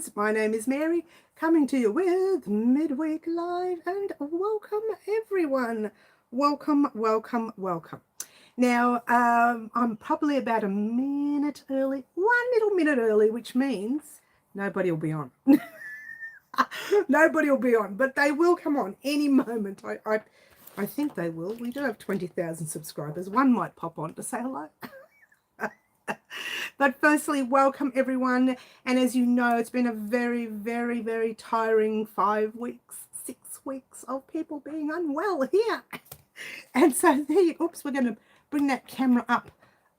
friends, my name is Mary, coming to you with Midweek Live, and welcome everyone. Welcome, welcome, welcome. Now, I'm probably about a minute early, one little minute early, which means nobody will be on. Nobody will be on, but they will come on any moment. I think they will. We do have 20,000 subscribers. One might pop on to say hello. But firstly, welcome everyone. And as you know, it's been a very, very, very tiring 5 weeks, 6 weeks of people being unwell here. And so there you, oops, we're going to bring that camera up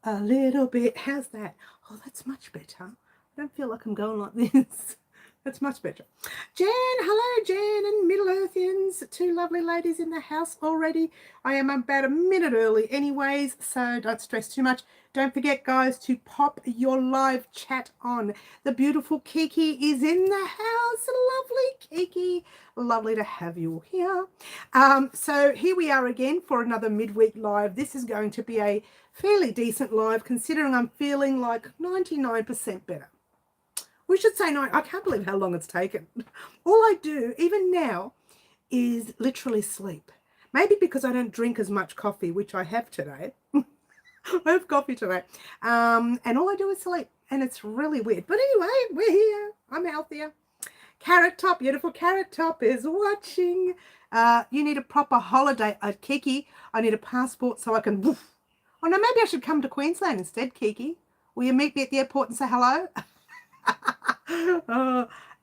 a little bit. How's that? Oh, that's much better. I don't feel like I'm going like this. That's much better. Jen, hello Jen and Middle Earthians, two lovely ladies in the house already. I am about a minute early anyways, so don't stress too much. Don't forget, guys, to pop your live chat on. The beautiful Kiki is in the house. Lovely Kiki. Lovely to have you here. So here we are again for another midweek live. This is going to be a fairly decent live considering I'm feeling like 99% better. We should say 9. I can't believe how long it's taken. All I do, even now, is literally sleep. Maybe because I don't drink as much coffee, which I have today. I have coffee today. And all I do is sleep. And it's really weird. But anyway, we're here. I'm healthier. Carrot Top, beautiful Carrot Top is watching. You need a proper holiday. Kiki, I need a passport so I can... Woof. Oh, no, maybe I should come to Queensland instead, Kiki. Will you meet me at the airport and say hello?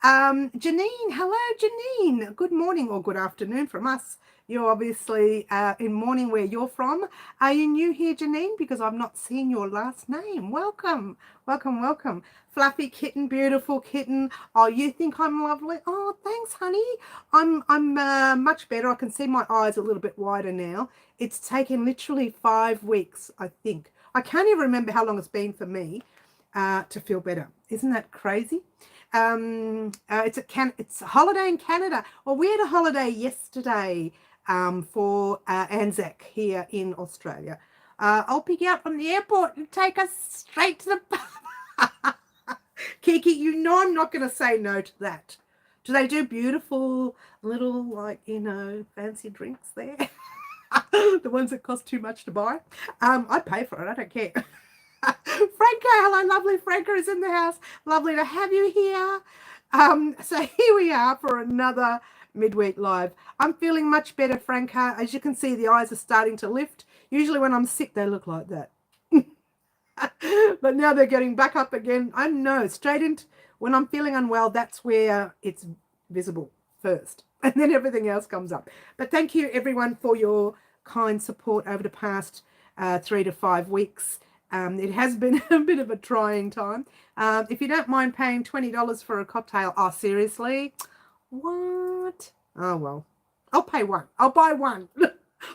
Janine, hello Janine, good morning or good afternoon from us. You're obviously in morning where you're from. Are you new here, Janine? Because I've not seen your last name. Welcome, welcome, welcome. Fluffy kitten, beautiful kitten. Oh, you think I'm lovely? Oh, thanks, honey. I'm much better. I can see my eyes a little bit wider now. It's taken literally 5 weeks, I think. I can't even remember how long it's been for me to feel better. Isn't that crazy? It's a holiday in Canada. Well, we had a holiday yesterday for Anzac here in Australia. I'll pick you up from the airport and take us straight to the... Kiki, you know I'm not going to say no to that. Do they do beautiful little, like, you know, fancy drinks there? The ones that cost too much to buy? I pay for it. I don't care. Franco, hello, lovely Franco is in the house. Lovely to have you here. So here we are for another midweek live. I'm feeling much better, Franco. As you can see, the eyes are starting to lift. Usually when I'm sick, they look like that. But now they're getting back up again. I know, straight into when I'm feeling unwell, that's where it's visible first. And then everything else comes up. But thank you, everyone, for your kind support over the past 3 to 5 weeks. It has been a bit of a trying time. If you don't mind paying $20 for a cocktail, oh, seriously? What? Oh, well, I'll pay one. I'll buy one.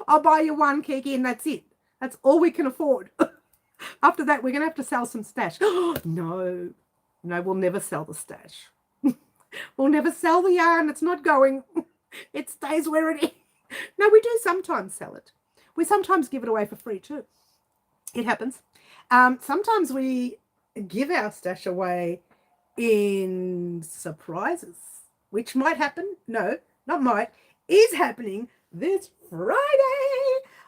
I'll buy you one, Kiki, and that's it. That's all we can afford. After that, we're going to have to sell some stash. No, we'll never sell the stash. We'll never sell the yarn. It's not going. It stays where it is. No, we do sometimes sell it. We sometimes give it away for free too. It happens. Sometimes we give our stash away in surprises, which might happen. No, not might. Is happening this Friday.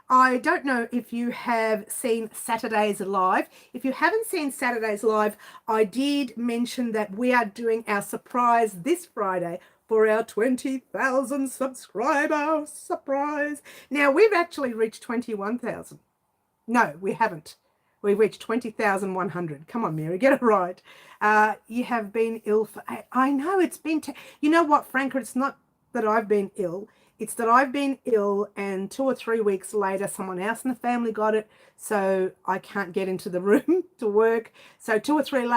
I don't know if you have seen Saturday's Live. If you haven't seen Saturday's Live, I did mention that we are doing our surprise this Friday for our 20,000 subscriber surprise. Now, we've actually reached 21,000. No, we haven't. We've reached 20,100. Come on, Mary, get it right. You have been ill for... I know, it's been... You know what, Franca, it's not that I've been ill. It's that I've been ill and 2 or 3 weeks later, someone else in the family got it. So I can't get into the room to work. So 2 or 3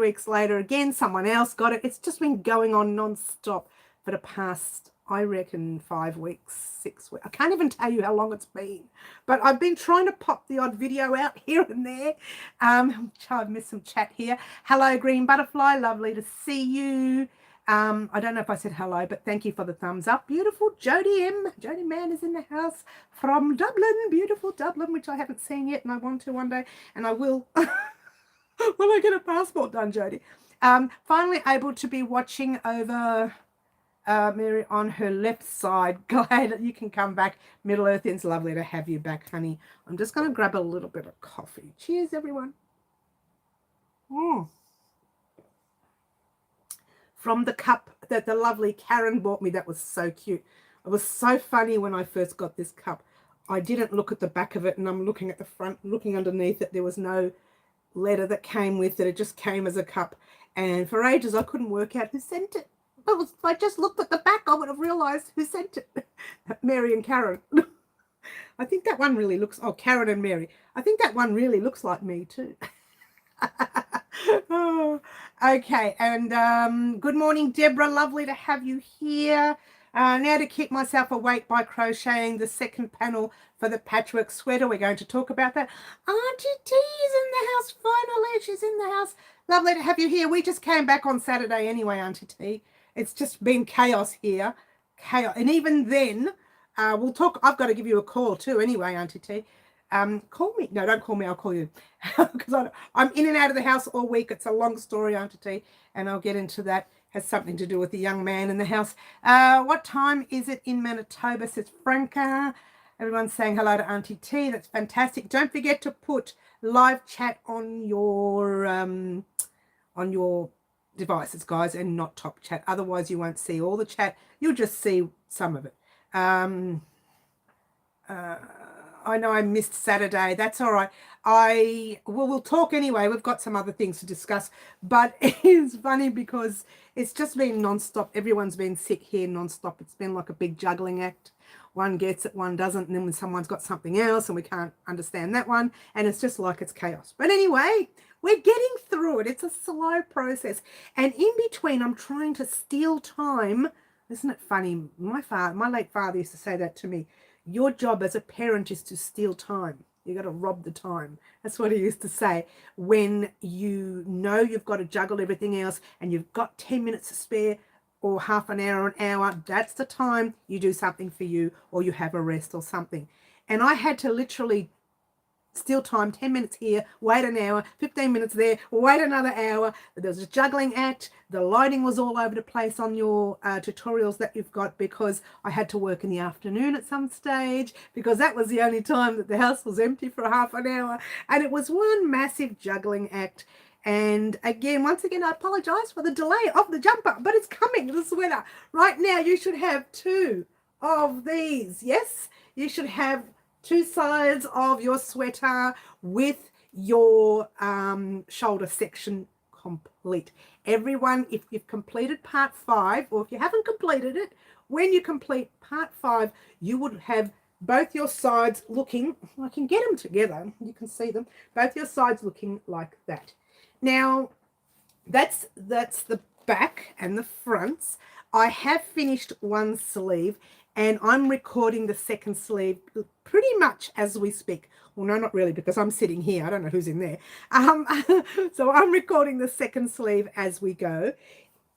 weeks later, again, someone else got it. It's just been going on non-stop for the past, I reckon, 5 weeks, 6 weeks. I can't even tell you how long it's been. But I've been trying to pop the odd video out here and there. I've missed some chat here. Hello, Green Butterfly. Lovely to see you. I don't know if I said hello, but thank you for the thumbs up. Beautiful Jodie M. Jodie Mann is in the house from Dublin. Beautiful Dublin, which I haven't seen yet, and I want to one day, and I will when I get a passport done, Jodie. Finally able to be watching over Mary on her left side. Glad that you can come back. Middle Earth, it's lovely to have you back, honey. I'm just going to grab a little bit of coffee. Cheers, everyone. From the cup that the lovely Karen bought me. That was so cute. It was so funny when I first got this cup. I didn't look at the back of it, and I'm looking at the front, looking underneath it. There was no letter that came with it. It just came as a cup. And for ages, I couldn't work out who sent it. If I just looked at the back, I would have realised who sent it. Mary and Karen. I think that one really looks... Oh, Karen and Mary. I think that one really looks like me too. Oh, okay, and good morning, Deborah. Lovely to have you here. Now to keep myself awake by crocheting the second panel for the patchwork sweater. We're going to talk about that. Auntie T is in the house. Finally, she's in the house. Lovely to have you here. We just came back on Saturday anyway, Auntie T. It's just been chaos here. Chaos. And even then, we'll talk. I've got to give you a call too anyway, Auntie T. Call me. No, don't call me. I'll call you. Because I'm in and out of the house all week. It's a long story, Auntie T, and I'll get into that. Has something to do with the young man in the house. What time is it in Manitoba, says Franca. Everyone's saying hello to Auntie T. That's fantastic. Don't forget to put live chat on your devices, guys, and not top chat. Otherwise, you won't see all the chat. You'll just see some of it. I know I missed Saturday. That's all right. We'll talk anyway. We've got some other things to discuss. But it's funny because it's just been nonstop. Everyone's been sick here nonstop. It's been like a big juggling act. One gets it, one doesn't. And then when someone's got something else and we can't understand that one. And it's just like it's chaos. But anyway, we're getting through it. It's a slow process. And in between, I'm trying to steal time. Isn't it funny? My late father used to say that to me. Your job as a parent is to steal time. You got to rob the time. That's what he used to say. When you know you've got to juggle everything else and you've got 10 minutes to spare or half an hour or an hour, that's the time you do something for you or you have a rest or something. And I had to literally steal time, 10 minutes here, wait an hour, 15 minutes there, wait another hour. There was a juggling act. The lighting was all over the place on your tutorials that you've got because I had to work in the afternoon at some stage because that was the only time that the house was empty for half an hour. And it was one massive juggling act. And again, once again, I apologize for the delay of the jumper, but it's coming, the sweater. Right now, you should have 2 of these. Yes, you should have 2 sides of your sweater with your shoulder section complete. Everyone, if you've completed part 5, or if you haven't completed it, when you complete part 5, you would have both your sides looking, I can get them together, you can see them, both your sides looking like that. Now, that's the back and the fronts. I have finished one sleeve and I'm recording the second sleeve pretty much as we speak. Well, no, not really, because I'm sitting here. I don't know who's in there. So I'm recording the second sleeve as we go.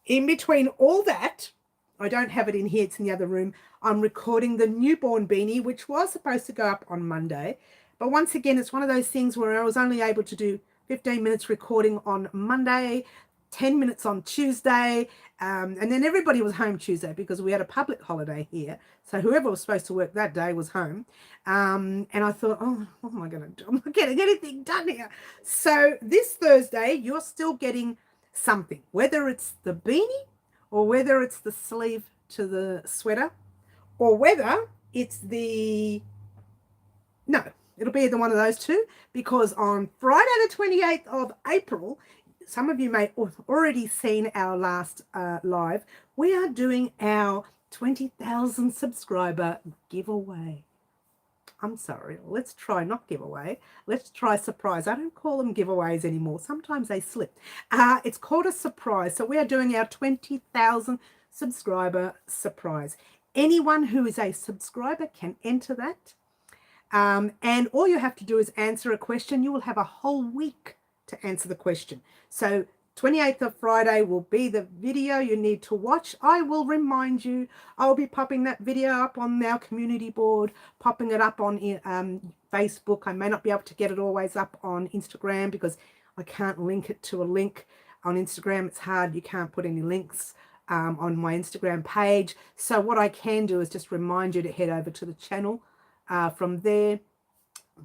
In between all that, I don't have it in here. It's in the other room. I'm recording the newborn beanie, which was supposed to go up on Monday. But once again, it's one of those things where I was only able to do 15 minutes recording on Monday, 10 minutes on Tuesday, and then everybody was home Tuesday because we had a public holiday here. So whoever was supposed to work that day was home. And I thought, oh, what am I going to do? I'm not getting anything done here. So this Thursday, you're still getting something, whether it's the beanie or whether it's the sleeve to the sweater or whether it's the... No, it'll be either one of those two because on Friday the 28th of April, some of you may have already seen our last live. We are doing our 20,000 subscriber giveaway. I'm sorry, let's try not giveaway. Let's try surprise. I don't call them giveaways anymore. Sometimes they slip. It's called a surprise. So we are doing our 20,000 subscriber surprise. Anyone who is a subscriber can enter that. And all you have to do is answer a question. You will have a whole week to answer the question. So 28th of Friday will be the video you need to watch. I will remind you. I'll be popping that video up on our community board, popping it up on Facebook. I may not be able to get it always up on Instagram because I can't link it to a link. On Instagram, it's hard. You can't put any links on my Instagram page. So what I can do is just remind you to head over to the channel from there.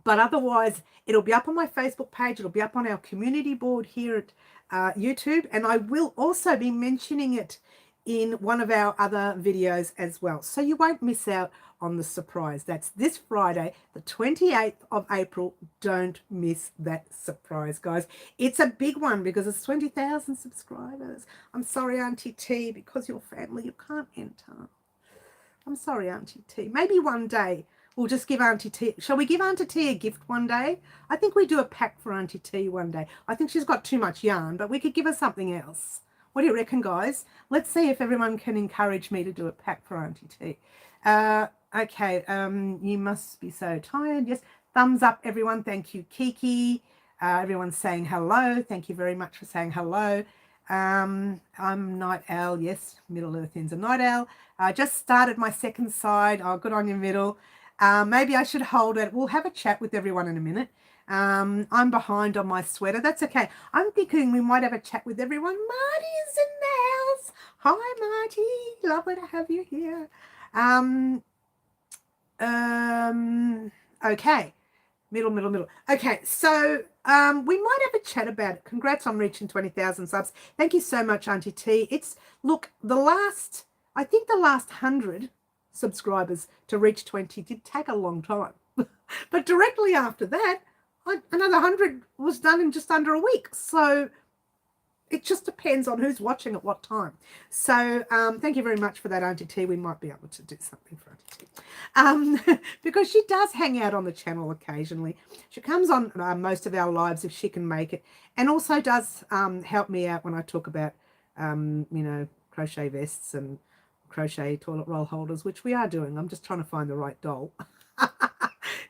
But otherwise, it'll be up on my Facebook page. It'll be up on our community board here at YouTube. And I will also be mentioning it in one of our other videos as well. So you won't miss out on the surprise. That's this Friday, the 28th of April. Don't miss that surprise, guys. It's a big one because it's 20,000 subscribers. I'm sorry, Auntie T, because your family, you can't enter. I'm sorry, Auntie T. Maybe one day we'll just give Auntie T. Shall we give Auntie T a gift one day? I think we do a pack for Auntie T one day. I think she's got too much yarn, but we could give her something else. What do you reckon, guys? Let's see if everyone can encourage me to do a pack for Auntie T. Okay, you must be so tired. Yes, thumbs up, everyone. Thank you, Kiki. Everyone's saying hello. Thank you very much for saying hello. I'm Night Owl. Yes, Middle Earthian's a Night Owl. I just started my second side. Oh, good on you, Middle. Maybe I should hold it. We'll have a chat with everyone in a minute. I'm behind on my sweater. That's okay. I'm thinking we might have a chat with everyone. Marty's in the house. Hi, Marty. Lovely to have you here. Okay. Middle. Okay, so we might have a chat about it. Congrats on reaching 20,000 subs. Thank you so much, Auntie T. Look, I think the last 100 subscribers to reach 20 did take a long time. But directly after that, another 100 was done in just under a week. So it just depends on who's watching at what time. So thank you very much for that, Auntie T. We might be able to do something for Auntie T. Because she does hang out on the channel occasionally. She comes on most of our lives if she can make it. And also does help me out when I talk about, you know, crochet vests and crochet toilet roll holders, which we are doing. I'm just trying to find the right doll.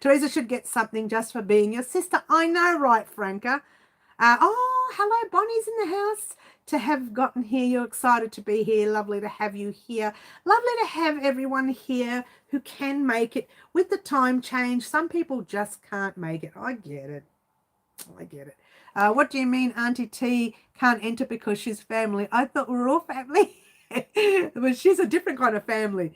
Teresa should get something just for being your sister. I know, right, Franca? Oh, hello, Bonnie's in the house. To have gotten here, you're excited to be here. Lovely to have you here. Lovely to have everyone here who can make it. With the time change, some people just can't make it. I get it. I get it. What do you mean Auntie T can't enter because she's family? I thought we were all family. But she's a different kind of family.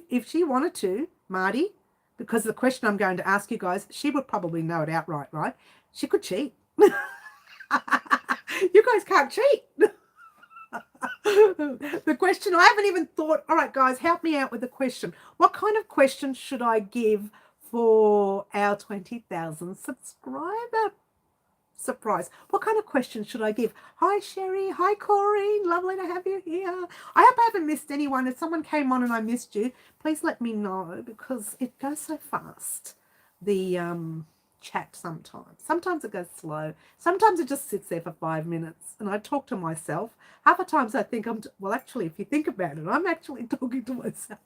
If she wanted to, Marty, because the question I'm going to ask you guys, she would probably know it outright, right? She could cheat. You guys can't cheat. The question, I haven't even thought. All right, guys, help me out with the question. What kind of question should I give for our 20,000 subscriber surprise? What kind of question should I give? Hi, Sherry. Hi, Corey. Lovely to have you here. I hope I haven't missed anyone. If someone came on and I missed you, please let me know because it goes so fast. The chat sometimes. Sometimes it goes slow. Sometimes it just sits there for 5 minutes and I talk to myself. Half the times I think well, actually, if you think about it, I'm actually talking to myself.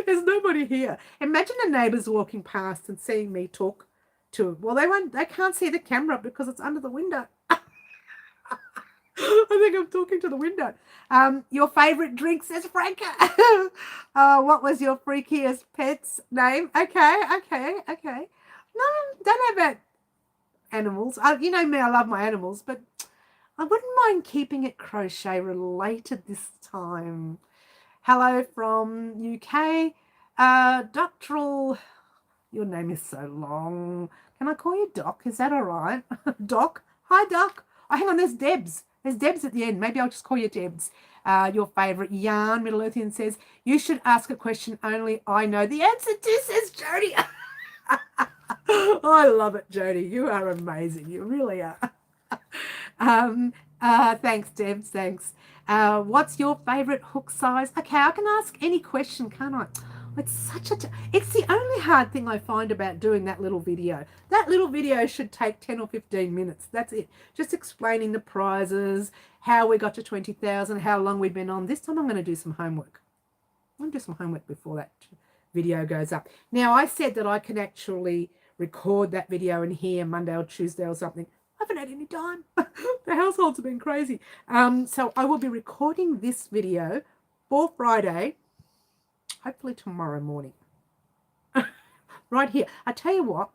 There's nobody here. Imagine the neighbours walking past and seeing me talk to, well, they can't see the camera because it's under the window. I think I'm talking to the window. Your favourite drink, says Franca. What was your freakiest pet's name? Okay. No, don't have animals. You know me, I love my animals, but I wouldn't mind keeping it crochet related this time. Hello from UK. Doctoral, your name is so long. Can I call you Doc? Is that all right? Doc? Hi, Doc. Oh, hang on, there's Debs. There's Debs at the end. Maybe I'll just call you Debs. Your favourite yarn, Middle Earthian says, you should ask a question only I know the answer to, says Jody. I love it, Jody. You are amazing. You really are. Thanks, Debs. Thanks. What's your favourite hook size? Okay, I can ask any question, can't I? It's it's the only hard thing I find about doing that little video. That little video should take 10 or 15 minutes. That's it. Just explaining the prizes, how we got to 20,000, how long we've been on. This time I'm going to do some homework. I'm going to do some homework before that video goes up. Now, I said that I can actually record that video in here Monday or Tuesday or something. I haven't had any time. The households have been crazy. So I will be recording this video for Friday, hopefully tomorrow morning. Right here. I tell you what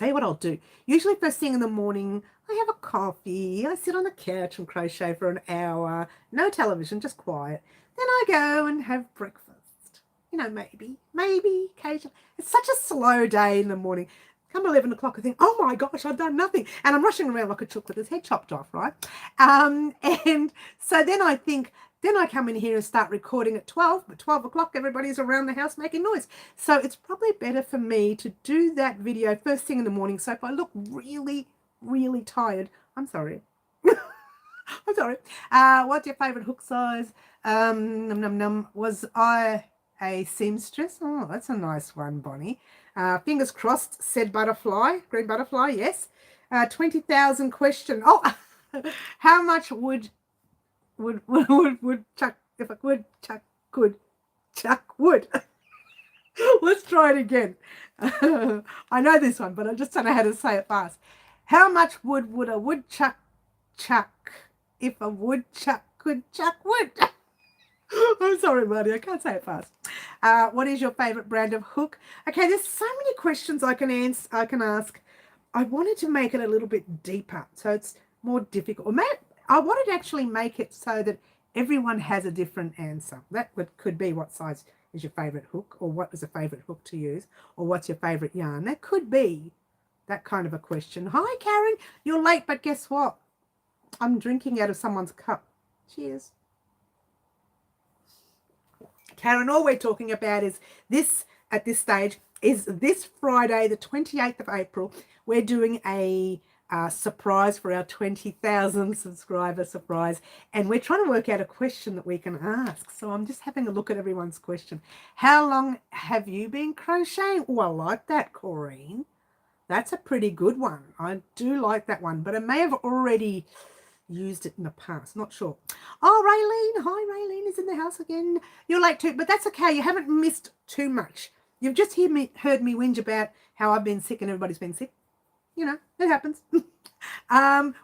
I'll do. Usually first thing in the morning, I have a coffee, I sit on the couch and crochet for an hour, no television, just quiet. Then I go and have breakfast. You know, maybe occasionally. It's such a slow day in the morning. Come 11 o'clock, I think, oh my gosh, I've done nothing. And I'm rushing around like a chook with his head chopped off, right? And so then I think, then I come in here and start recording at 12, but 12 o'clock, everybody's around the house making noise. So it's probably better for me to do that video first thing in the morning. So if I look really, really tired, I'm sorry. I'm sorry. What's your favorite hook size? Was I a seamstress? Oh, that's a nice one, Bonnie. Fingers crossed, said butterfly, green butterfly, yes. 20,000 question. Oh, how much would chuck, if I could chuck wood. Let's try it again. I know this one, but I just don't know how to say it fast. How much wood would a woodchuck chuck if a woodchuck could chuck wood? I'm sorry, buddy, I can't say it fast. What is your favorite brand of hook? Okay, there's so many questions I can ask. I wanted to make it a little bit deeper, so it's more difficult. I wanted to actually make it so that everyone has a different answer. That could be what size is your favorite hook, or what was a favorite hook to use, or what's your favorite yarn. That could be that kind of a question. Hi, Karen, you're late, but guess what? I'm drinking out of someone's cup. Cheers. Karen, all we're talking about is this, at this stage, is this Friday, the 28th of April, we're doing a surprise for our 20,000 subscriber surprise, and we're trying to work out a question that we can ask. So I'm just having a look at everyone's question. How long have you been crocheting? Oh, I like that, Corrine. That's a pretty good one. I do like that one, but I may have already used it in the past, not sure. Oh, Raylene, hi, Raylene is in the house again. You're late too, but that's okay. You haven't missed too much. You've just heard me whinge about how I've been sick and everybody's been sick. You know, it happens.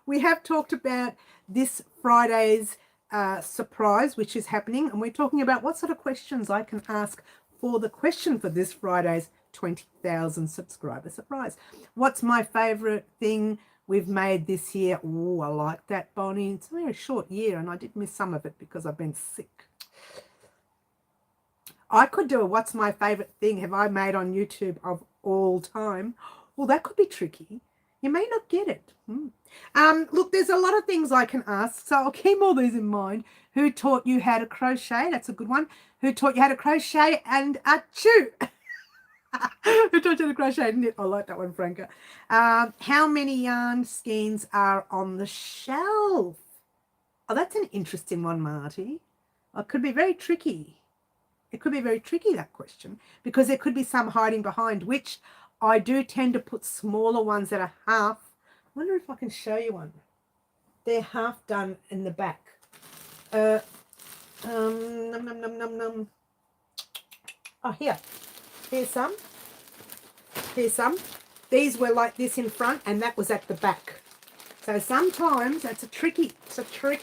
We have talked about this Friday's surprise, which is happening, and we're talking about what sort of questions I can ask for the question for this Friday's 20,000 subscriber surprise. What's my favorite thing we've made this year? Oh, I like that, Bonnie. It's a very short year, and I did miss some of it because I've been sick. I could do a what's my favorite thing have I made on YouTube of all time. Well, that could be tricky. You may not get it. Look, there's a lot of things I can ask, so I'll keep all these in mind. Who taught you how to crochet? That's a good one. Who taught you how to crochet and achoo? Who taught you to crochet and knit? I like that one, Franca. How many yarn skeins are on the shelf? Oh, that's an interesting one, Marty. It could be very tricky. It could be very tricky, that question, because there could be some hiding behind, which I do tend to put smaller ones that are half. I wonder if I can show you one. They're half done in the back. Oh, here. Here's some. Here's some. These were like this in front, and that was at the back. So sometimes it's a tricky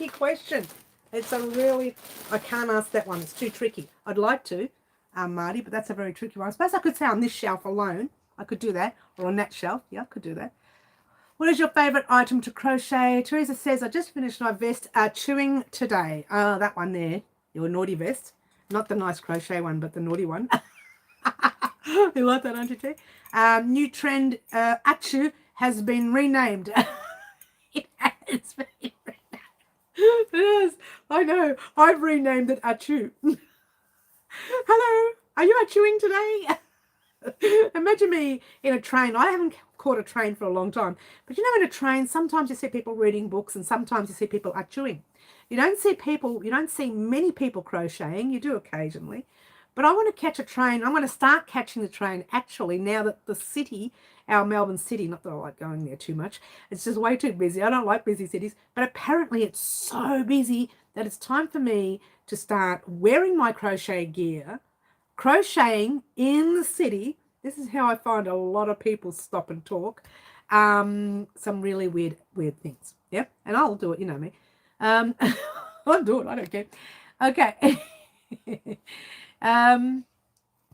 question. It's a really, I can't ask that one. It's too tricky. I'd like to, Marty, but that's a very tricky one. I suppose I could say on this shelf alone. I could do that. Or on that shelf. Yeah, I could do that. What is your favourite item to crochet? Teresa says, I just finished my vest chewing today. Oh, that one there. Your naughty vest. Not the nice crochet one, but the naughty one. You like that, aren't you, T? New trend, Achu has been renamed. It has been renamed. It is. I know. I've renamed it Achu. Hello. Are you Achuing today? Imagine me in a train. I haven't caught a train for a long time. But you know, in a train, sometimes you see people reading books and sometimes you see people Achuing. You don't see many people crocheting. You do occasionally. But I want to catch a train. I'm going to start catching the train, actually, now that the city, our Melbourne city, not that I like going there too much, it's just way too busy. I don't like busy cities. But apparently it's so busy that it's time for me to start wearing my crochet gear, crocheting in the city. This is how I find a lot of people stop and talk. Some really weird things. Yeah, and I'll do it, you know me. I'll do it. I don't care. Okay.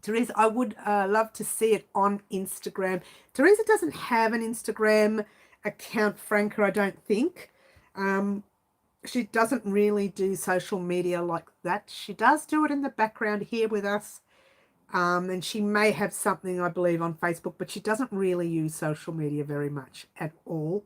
Teresa, I would love to see it on Instagram. Teresa doesn't have an Instagram. account Franca, I don't think. She doesn't really do social media like that. She does do it in the background here with us. And she may have something, I believe, on Facebook, but she doesn't really use social media very much at all.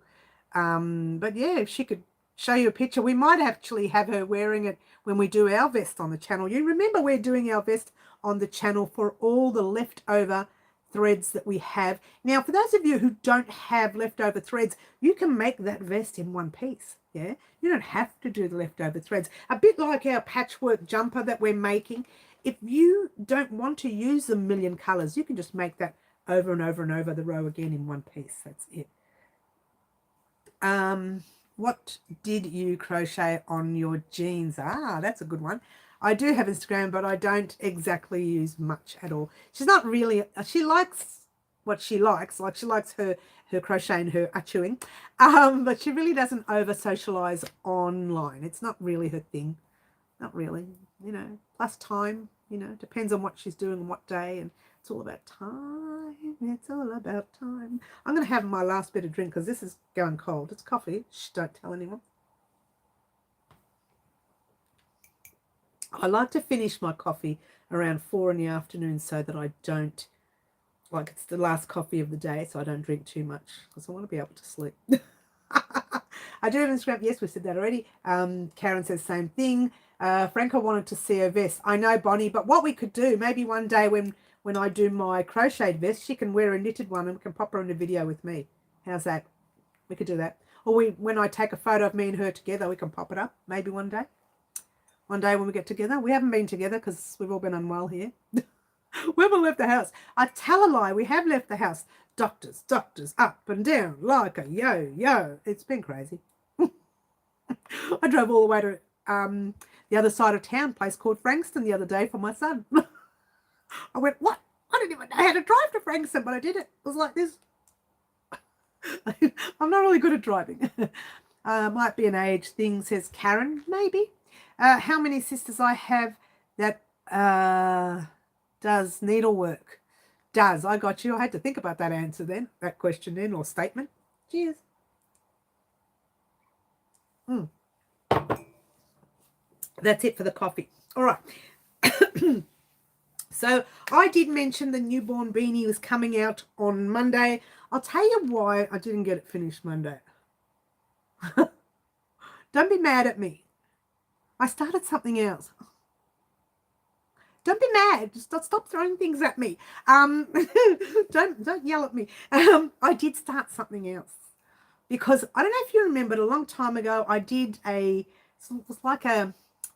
But yeah, if she could show you a picture, we might actually have her wearing it when we do our vest on the channel. You remember we're doing our vest on the channel for all the leftover threads that we have. Now, for those of you who don't have leftover threads, you can make that vest in one piece. Yeah, you don't have to do the leftover threads. A bit like our patchwork jumper that we're making. If you don't want to use a million colors, you can just make that over and over and over the row again in one piece. That's it. What did you crochet on your jeans? Ah, that's a good one. I do have Instagram, but I don't exactly use much at all. She's not really, she likes what she likes. Like she likes her crochet and her chewing. But she really doesn't over socialize online. It's not really her thing. Not really, you know, plus time, you know, depends on what she's doing and what day, and it's all about time. It's all about time. I'm going to have my last bit of drink because this is going cold. It's coffee. Shh, don't tell anyone. I like to finish my coffee around 4 in the afternoon so that I don't, like it's the last coffee of the day, so I don't drink too much because I want to be able to sleep. I do have Instagram. Yes, we said that already. Karen says same thing. Franca wanted to see her vest. I know, Bonnie, but what we could do, maybe one day when I do my crocheted vest, she can wear a knitted one and we can pop her in a video with me. How's that? We could do that. Or when I take a photo of me and her together, we can pop it up maybe one day. One day when we get together. We haven't been together because we've all been unwell here. We haven't left the house. I tell a lie. We have left the house. Doctors, up and down like a yo-yo. It's been crazy. I drove all the way to the other side of town, place called Frankston the other day for my son. I went, what? I didn't even know how to drive to Frankston, but I did it. It was like this. I'm not really good at driving. Might be an age thing, says Karen, maybe. How many sisters I have that does needlework? Does. I got you. I had to think about that answer then, that question then, or statement. Cheers. That's it for the coffee. All right. So I did mention the newborn beanie was coming out on Monday. I'll tell you why I didn't get it finished Monday. Don't be mad at me. I started something else. Don't be mad. Just stop throwing things at me. Don't yell at me. I did start something else because I don't know if you remember, a long time ago I did it was like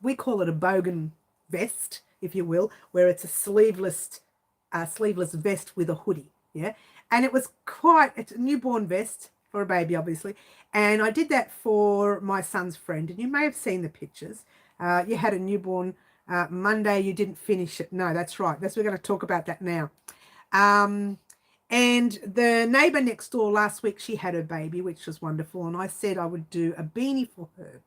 we call it a bogan vest, if you will, where it's a sleeveless vest with a hoodie. Yeah, and it's a newborn vest for a baby, obviously. And I did that for my son's friend, and you may have seen the pictures. You had a newborn Monday, you didn't finish it. No, that's right. We're going to talk about that now. And the neighbor next door last week, she had her baby, which was wonderful. And I said I would do a beanie for her.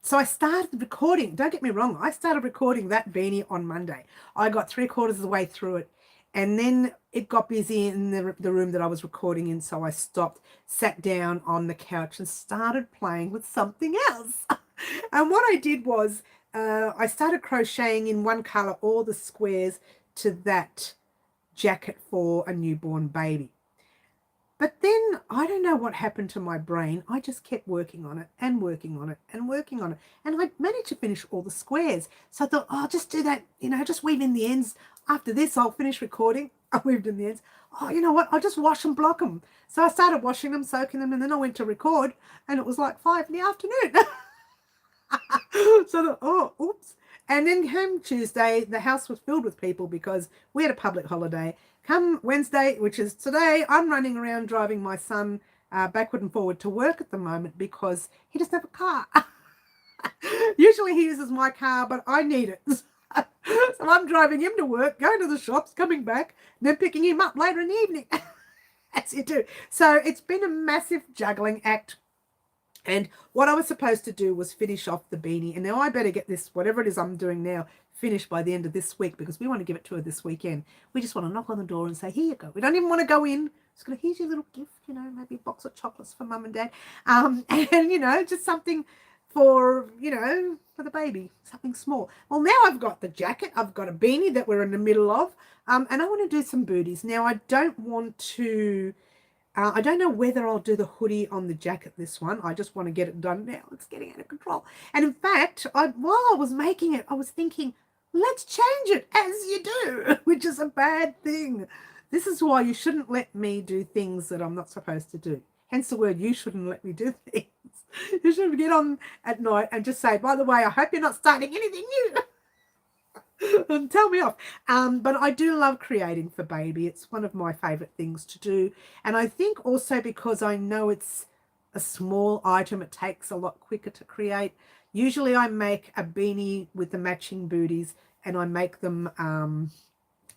So I started recording. Don't get me wrong. I started recording that beanie on Monday. I got 3/4 of the way through it. And then it got busy in the room that I was recording in. So I stopped, sat down on the couch and started playing with something else. And what I did was I started crocheting in one color all the squares to that jacket for a newborn baby. But then I don't know what happened to my brain. I just kept working on it and working on it and working on it. And I managed to finish all the squares. So I thought, oh, I'll just do that, just weave in the ends. After this, I'll finish recording. I weaved in the ends. Oh, you know what? I'll just wash and block them. So I started washing them, soaking them, and then I went to record. And it was like 5 in the afternoon. So, oops. And then came Tuesday, the house was filled with people because we had a public holiday. Come Wednesday, which is today, I'm running around driving my son backward and forward to work at the moment because he doesn't have a car. Usually he uses my car, but I need it. So I'm driving him to work, going to the shops, coming back, and then picking him up later in the evening. As you do. So it's been a massive juggling act. And what I was supposed to do was finish off the beanie. And now I better get this, whatever it is I'm doing now, finished by the end of this week because we want to give it to her this weekend. We just want to knock on the door and say, here you go. We don't even want to go in Just gonna, here's your little gift, you know, maybe a box of chocolates for mum and dad, and you know, just something for, you know, for the baby, something small. Well, now I've got the jacket, I've got a beanie that we're in the middle of, and I want to do some booties. Now I don't want to, I don't know whether I'll do the hoodie on the jacket, this one. I just want to get it done now. It's getting out of control. And in fact, while I was making it, I was thinking, let's change it, as you do, which is a bad thing. This is why you shouldn't let me do things that I'm not supposed to do. Hence the word, you shouldn't let me do things. You should get on at night and just say, by the way, I hope you're not starting anything new. And tell me off. But I do love creating for baby. It's one of my favorite things to do. And I think also because I know it's a small item, it takes a lot quicker to create. Usually I make a beanie with the matching booties, and I make them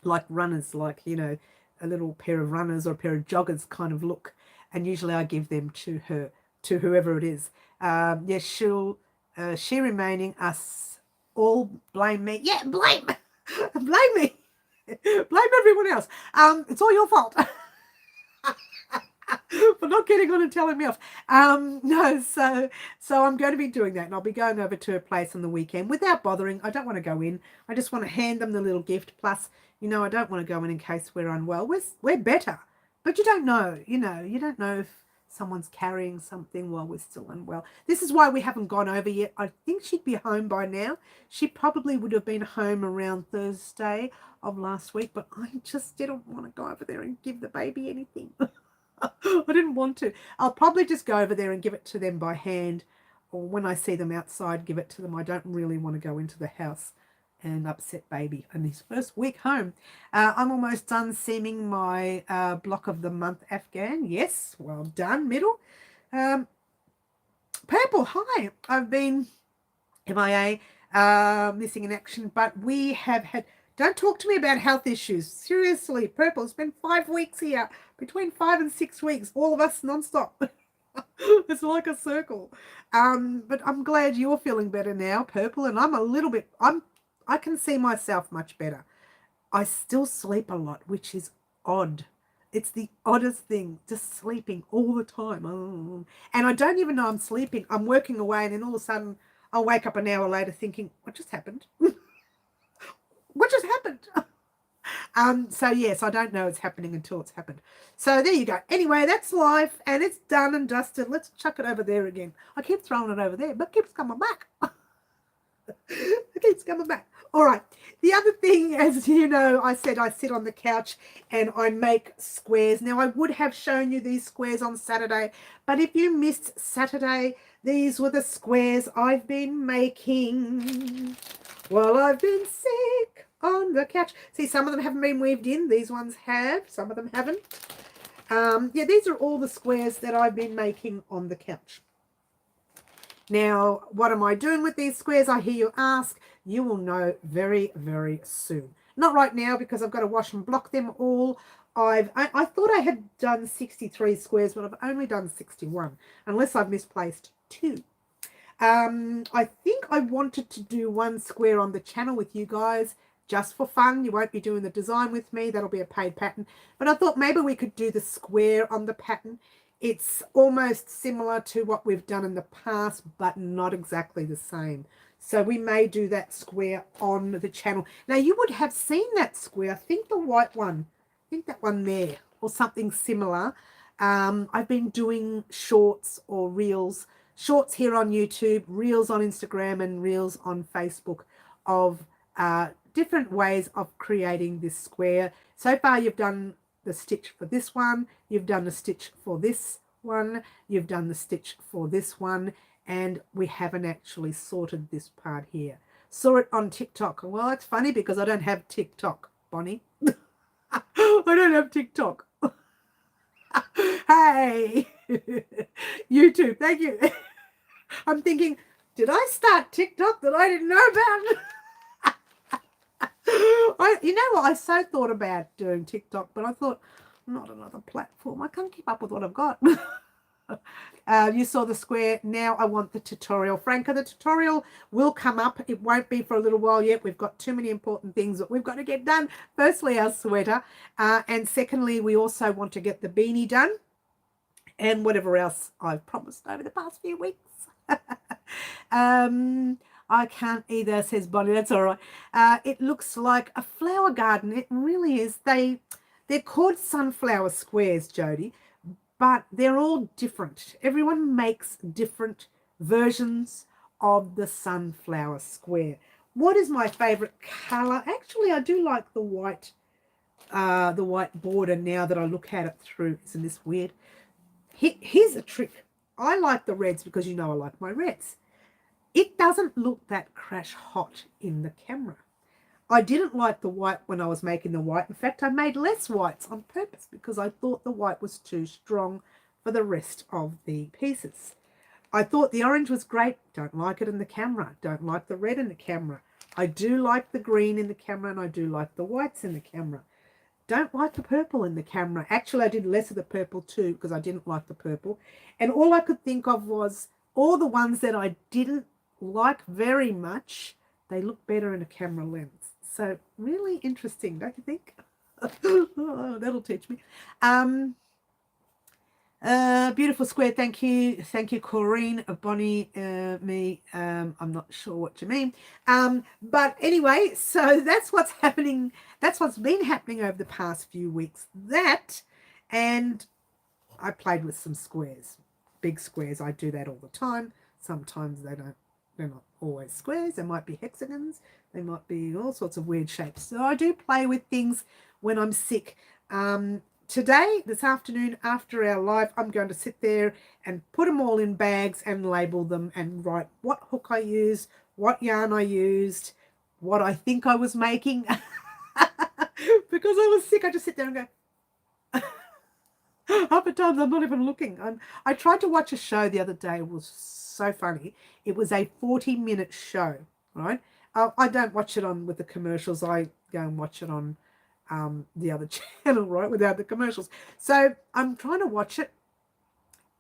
like runners, like, you know, a little pair of runners or a pair of joggers kind of look. And usually I give them to her, to whoever it is. Yes, she remaining, us all blame me. Yeah, blame me. Blame everyone else. It's all your fault. For not getting on and telling me off. No, so I'm going to be doing that, and I'll be going over to her place on the weekend without bothering. I don't want to go in. I just want to hand them the little gift. Plus, you know, I don't want to go in case we're unwell. We're better, but you don't know. You know, you don't know if someone's carrying something while we're still unwell. This is why we haven't gone over yet. I think she'd be home by now. She probably would have been home around Thursday of last week, but I just didn't want to go over there and give the baby anything. I didn't want to. I'll probably just go over there and give it to them by hand, or when I see them outside, give it to them. I don't really want to go into the house and upset baby in his first week home. I'm almost done seaming my block of the month Afghan. Yes, well done, middle. Purple, hi. I've been MIA, missing in action, but we have had, don't talk to me about health issues. Seriously, Purple, it's been 5 weeks here. Between 5 and 6 weeks, all of us nonstop. It's like a circle. But I'm glad you're feeling better now, Purple, and I'm a little bit, I can see myself much better. I still sleep a lot, which is odd. It's the oddest thing, just sleeping all the time. Oh. And I don't even know I'm sleeping. I'm working away, and then all of a sudden I'll wake up an hour later thinking, what just happened? What just happened? So yes, I don't know it's happening until it's happened. So there you go. Anyway, that's life, and it's done and dusted. Let's chuck it over there again. I keep throwing it over there, but it keeps coming back. It keeps coming back. All right. The other thing, as you know, I said I sit on the couch and I make squares. Now, I would have shown you these squares on Saturday, but if you missed Saturday, these were the squares I've been making while I've been sick on the couch. See, some of them haven't been weaved in. These ones have. Some of them haven't. Yeah, these are all the squares that I've been making on the couch. Now, what am I doing with these squares? I hear you ask. You will know very, very soon. Not right now, because I've got to wash and block them all. I thought I had done 63 squares, but I've only done 61, unless I've misplaced 2. I think I wanted to do 1 square on the channel with you guys, just for fun. You won't be doing the design with me. That'll be a paid pattern. But I thought maybe we could do the square on the pattern. It's almost similar to what we've done in the past, but not exactly the same. So we may do that square on the channel. Now, you would have seen that square. I think the white one. I think that one there, or something similar. I've been doing shorts or reels. Shorts here on YouTube, reels on Instagram, and reels on Facebook of different ways of creating this square. So far, you've done the stitch for this one, you've done the stitch for this one, you've done the stitch for this one, and we haven't actually sorted this part here. Saw it on TikTok. Well, it's funny because I don't have TikTok, Bonnie. I don't have TikTok. Hey, YouTube, thank you. I'm thinking, did I start TikTok that I didn't know about? You know what? I so thought about doing TikTok, but I thought, not another platform. I can't keep up with what I've got. You saw the square. Now I want the tutorial. Franca, the tutorial will come up. It won't be for a little while yet. We've got too many important things that we've got to get done. Firstly, our sweater. And secondly, we also want to get the beanie done and whatever else I've promised over the past few weeks. I can't either, says Bonnie. That's all right. It looks like a flower garden. It really is. They're called sunflower squares, Jody, but they're all different. Everyone makes different versions of the sunflower square. What is my favorite color? Actually, I do like the white border now that I look at it through. Isn't this weird? Here's a trick. I like the reds because you know I like my reds. It doesn't look that crash hot in the camera. I didn't like the white when I was making the white. In fact, I made less whites on purpose because I thought the white was too strong for the rest of the pieces. I thought the orange was great. Don't like it in the camera. Don't like the red in the camera. I do like the green in the camera and I do like the whites in the camera. Don't like the purple in the camera. Actually, I did less of the purple too because I didn't like the purple. And all I could think of was all the ones that I didn't like very much, they look better in a camera lens. So really interesting, don't you think? Oh, that'll teach me. Beautiful square. Thank you, Corrine, Bonnie, me. I'm not sure what you mean. But anyway, so that's what's happening. That's what's been happening over the past few weeks. That, and I played with some squares, big squares. I do that all the time. Sometimes they're not always squares. They might be hexagons. They might be all sorts of weird shapes. So I do play with things when I'm sick. Today, this afternoon, after our live, I'm going to sit there and put them all in bags and label them and write what hook I used, what yarn I used, what I think I was making. Because I was sick, I just sit there and go, half the times I'm not even looking. I tried to watch a show the other day. It was so funny. It was a 40-minute show, right? I don't watch it on with the commercials. I go and watch it on the other channel, right, without the commercials. So I'm trying to watch it,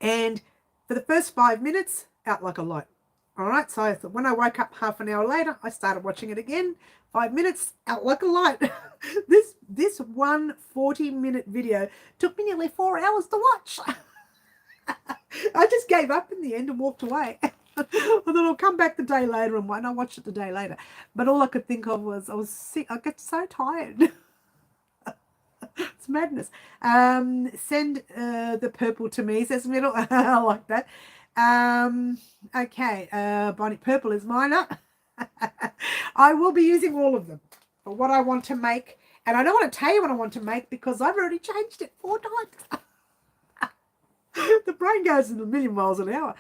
and for the first 5 minutes, out like a light. All right, so when I woke up half an hour later, I started watching it again. 5 minutes, out like a light. This one 40-minute video took me nearly 4 hours to watch. I just gave up in the end and walked away. I thought I'll come back the day later, and I watched it the day later. But all I could think of was I was sick. I get so tired. It's madness. Send the purple to me, says Middle. I like that. Okay, Bonnie, purple is mine. I will be using all of them for what I want to make. And I don't want to tell you what I want to make because I've already changed it 4 times. The brain goes in a million miles an hour.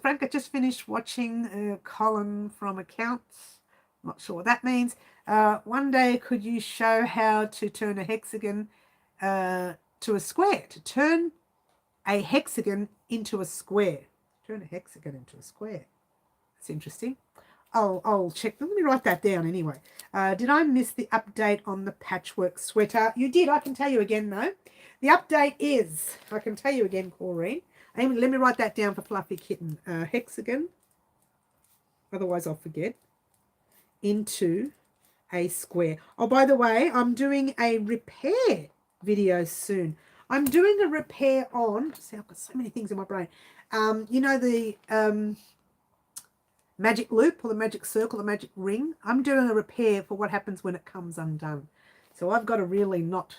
Frank, I just finished watching Colin from Accounts. Not sure what that means. One day, could you show how to turn a hexagon to a square? To turn a hexagon into a square. Turn a hexagon into a square. That's interesting. I'll check. Let me write that down anyway. Did I miss the update on the patchwork sweater? You did. I can tell you again, though. The update is, I can tell you again, Corrine. Let me write that down for Fluffy Kitten. Hexagon, otherwise I'll forget, into a square. Oh, by the way, I'm doing a repair video soon. I'm doing a repair on, see, I've got so many things in my brain. You know the magic loop or the magic circle, the magic ring? I'm doing a repair for what happens when it comes undone. So I've got to really not,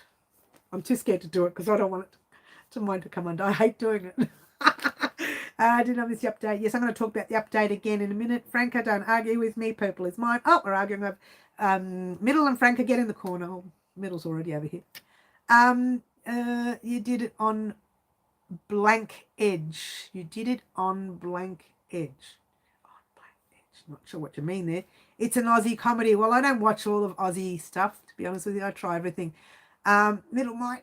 I'm too scared to do it because I don't want it to mind to come undone. I hate doing it. Did I miss the update? Yes, I'm going to talk about the update again in a minute. Franca, don't argue with me. Purple is mine. Oh, we're arguing over Middle and Franca, get in the corner. Oh, Middle's already over here. You did it on blank edge. You did it on blank edge. On blank edge. Not sure what you mean there. It's an Aussie comedy. Well, I don't watch all of Aussie stuff, to be honest with you. I try everything. Middle might.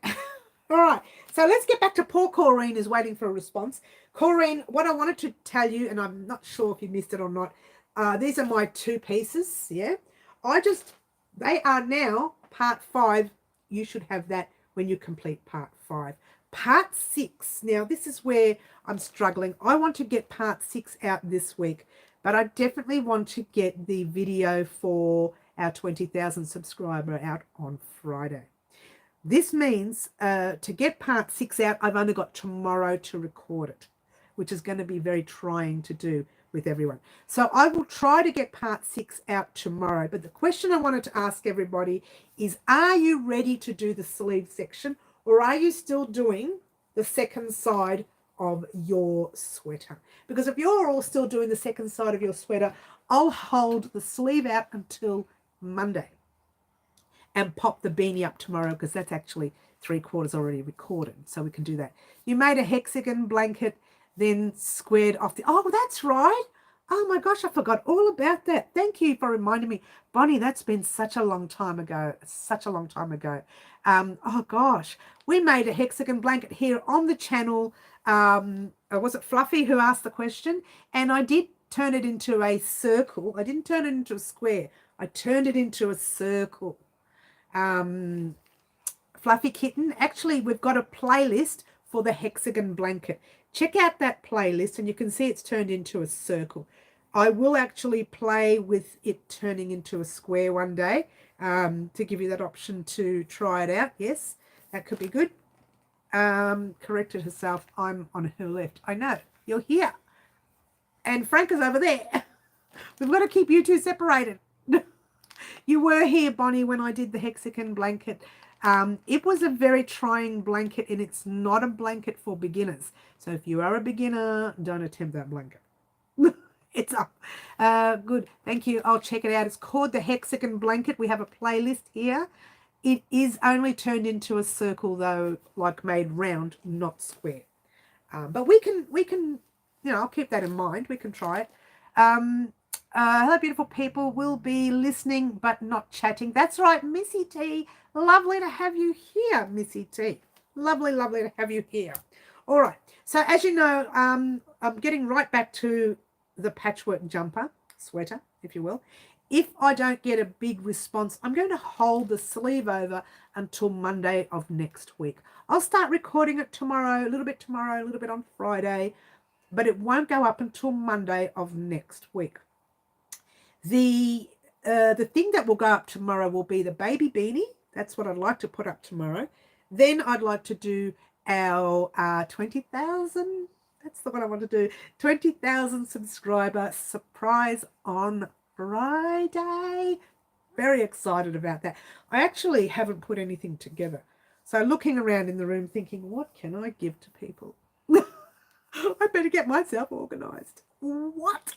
All right, so let's get back to poor Corrine is waiting for a response. Corrine, what I wanted to tell you, and I'm not sure if you missed it or not, these are my 2 pieces, yeah? They are now part 5. You should have that when you complete part 5. Part 6. Now, this is where I'm struggling. I want to get part 6 out this week, but I definitely want to get the video for our 20,000 subscriber out on Friday. This means to get part 6 out, I've only got tomorrow to record it, which is going to be very trying to do with everyone. So I will try to get part 6 out tomorrow. But the question I wanted to ask everybody is, are you ready to do the sleeve section, or are you still doing the second side of your sweater? Because if you're all still doing the second side of your sweater, I'll hold the sleeve out until Monday and pop the beanie up tomorrow, because that's actually 3/4 already recorded, so we can do that. You made a hexagon blanket, then squared off the... Oh, that's right. Oh my gosh, I forgot all about that. Thank you for reminding me. Bonnie, that's been such a long time ago. Such a long time ago. Oh gosh, we made a hexagon blanket here on the channel. Was it Fluffy who asked the question? And I did turn it into a circle. I didn't turn it into a square. I turned it into a circle. Fluffy Kitten, actually we've got a playlist for the hexagon blanket. Check out that playlist and you can see it's turned into a circle. I will actually play with it turning into a square one day, to give you that option to try it out. Yes, that could be good. Corrected herself. I'm on her left. I know. You're here. And Frank is over there. We've got to keep you two separated. You were here, Bonnie, when I did the hexagon blanket. It was a very trying blanket, and it's not a blanket for beginners. So if you are a beginner, don't attempt that blanket. It's up. Good. Thank you. I'll check it out. It's called the hexagon blanket. We have a playlist here. It is only turned into a circle, though, like made round, not square. But we can, you know, I'll keep that in mind. We can try it. Hello, beautiful people. We'll be listening but not chatting. That's right, Missy T. Lovely to have you here, Missy T. Lovely, lovely to have you here. All right. So as you know, I'm getting right back to the patchwork jumper, sweater, if you will. If I don't get a big response, I'm going to hold the sleeve over until Monday of next week. I'll start recording it tomorrow, a little bit tomorrow, a little bit on Friday, but it won't go up until Monday of next week. The thing that will go up tomorrow will be the baby beanie. That's what I'd like to put up tomorrow. Then I'd like to do our 20,000. That's the one I want to do. 20,000 subscriber surprise on Friday. Very excited about that. I actually haven't put anything together. So looking around in the room thinking, what can I give to people? I better get myself organized. What?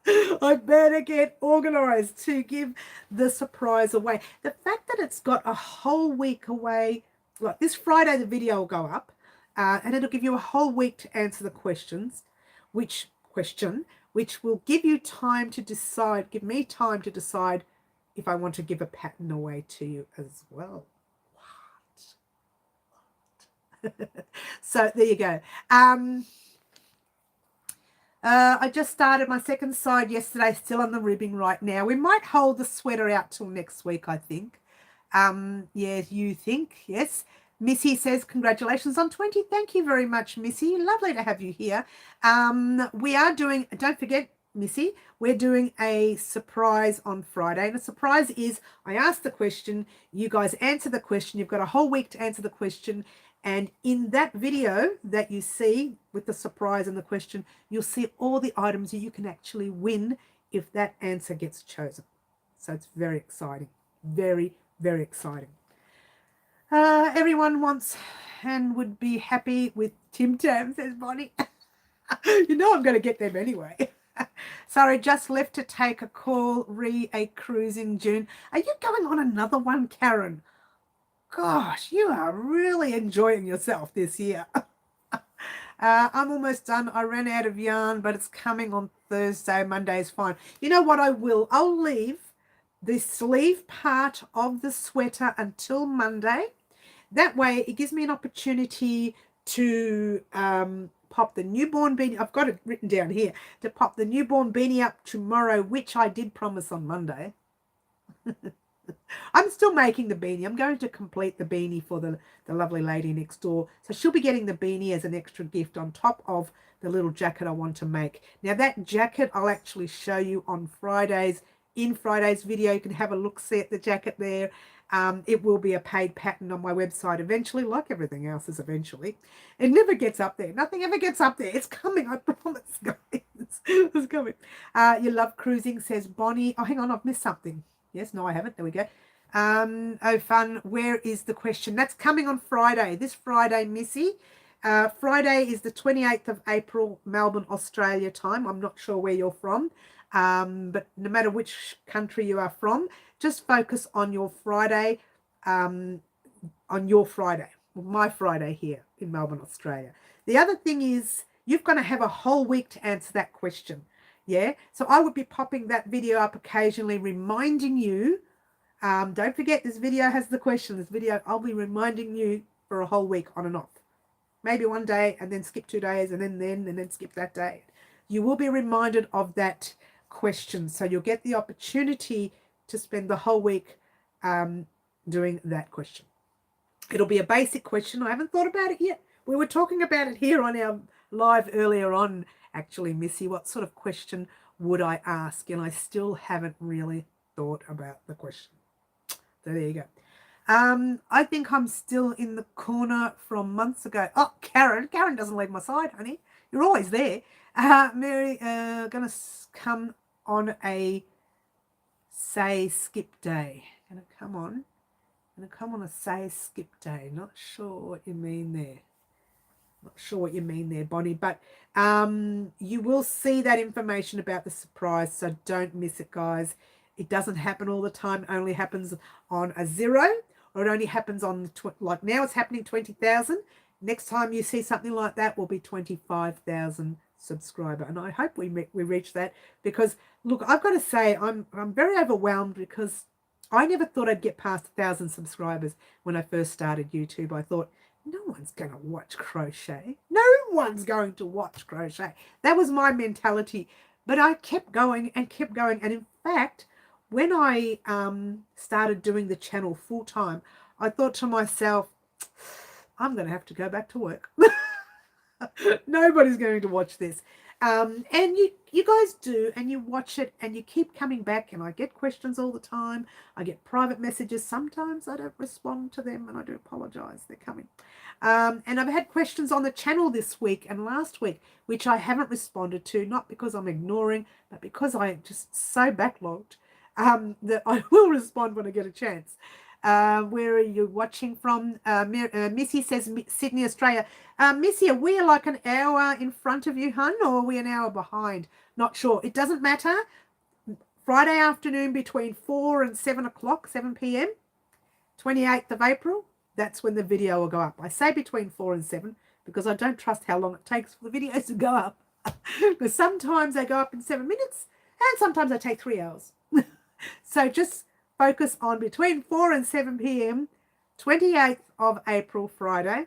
I better get organized to give the surprise away. The fact that it's got a whole week away, like this Friday the video will go up, and it'll give you a whole week to answer the questions, which will give you time to decide, give me time to decide if I want to give a pattern away to you as well. What? So there you go. I just started my second side yesterday, still on the ribbing right now. We might hold the sweater out till next week, I think. Yes, you think? Yes. Missy says, congratulations on 20. Thank you very much, Missy. Lovely to have you here. We are doing, don't forget, Missy, we're doing a surprise on Friday. And the surprise is, I asked the question, you guys answer the question. You've got a whole week to answer the question. And in that video that you see with the surprise and the question, you'll see all the items that you can actually win if that answer gets chosen. So it's very exciting. Very, very exciting. Everyone wants and would be happy with Tim Tam, says Bonnie. You know I'm going to get them anyway. Sorry, just left to take a call, a cruise in June. Are you going on another one, Karen? Gosh, you are really enjoying yourself this year. I'm almost done. I ran out of yarn, but it's coming on Thursday. Monday's fine. You know what I will? I'll leave the sleeve part of the sweater until Monday. That way it gives me an opportunity to pop the newborn beanie. I've got it written down here. To pop the newborn beanie up tomorrow, which I did promise on Monday. I'm still making the beanie. I'm going to complete the beanie for the lovely lady next door. So she'll be getting the beanie as an extra gift on top of the little jacket I want to make. Now that jacket I'll actually show you on Fridays. In Friday's video, you can have a look-see at the jacket there. It will be a paid pattern on my website eventually, like everything else is eventually. It never gets up there. Nothing ever gets up there. It's coming, I promise, guys. It's coming. You love cruising, says Bonnie. Oh, hang on, I've missed something. Yes, no, I haven't. There we go. Oh, fun. Where is the question? That's coming on Friday. This Friday, Missy. Friday is the 28th of April, Melbourne, Australia time. I'm not sure where you're from. But no matter which country you are from, just focus on your Friday, my Friday here in Melbourne, Australia. The other thing is you've got to have a whole week to answer that question. Yeah, so I would be popping that video up occasionally, reminding you. Don't forget, this video has the question. This video, I'll be reminding you for a whole week on and off. Maybe one day and then skip 2 days and then skip that day. You will be reminded of that question. So you'll get the opportunity to spend the whole week doing that question. It'll be a basic question. I haven't thought about it yet. We were talking about it here on our live earlier on, actually, Missy. What sort of question would I ask? And I still haven't really thought about the question. So there you go. I think I'm still in the corner from months ago. Oh, Karen doesn't leave my side, honey. You're always there. Mary, gonna come on a say skip day. Gonna come on a say skip day. Not sure what you mean there. Not sure what you mean there, Bonnie, but you will see that information about the surprise, so don't miss it, guys. It doesn't happen all the time. It only happens on a 0, or it only happens on, like now it's happening 20,000. Next time you see something like that will be 25,000 subscriber. And I hope we reach that, because, look, I've got to say I'm very overwhelmed, because I never thought I'd get past 1,000 subscribers when I first started YouTube. I thought, no one's going to watch crochet. No one's going to watch crochet. That was my mentality. But I kept going and kept going. And in fact, when I started doing the channel full time, I thought to myself, I'm going to have to go back to work. Nobody's going to watch this. And you guys do, and you watch it, and you keep coming back, and I get questions all the time. I get private messages. Sometimes I don't respond to them, and I do apologize. They're coming. And I've had questions on the channel this week and last week, which I haven't responded to, not because I'm ignoring, but because I'm just so backlogged that I will respond when I get a chance. Where are you watching from? Missy says Sydney, Australia. Missy, are we like an hour in front of you, hun, or are we an hour behind? Not sure. It doesn't matter. Friday afternoon between 4 and 7 o'clock, 7 p.m., 28th of April, that's when the video will go up. I say between 4 and 7 because I don't trust how long it takes for the videos to go up. Because sometimes they go up in 7 minutes and sometimes they take 3 hours. So just focus on between 4 and 7 p.m., 28th of April, Friday,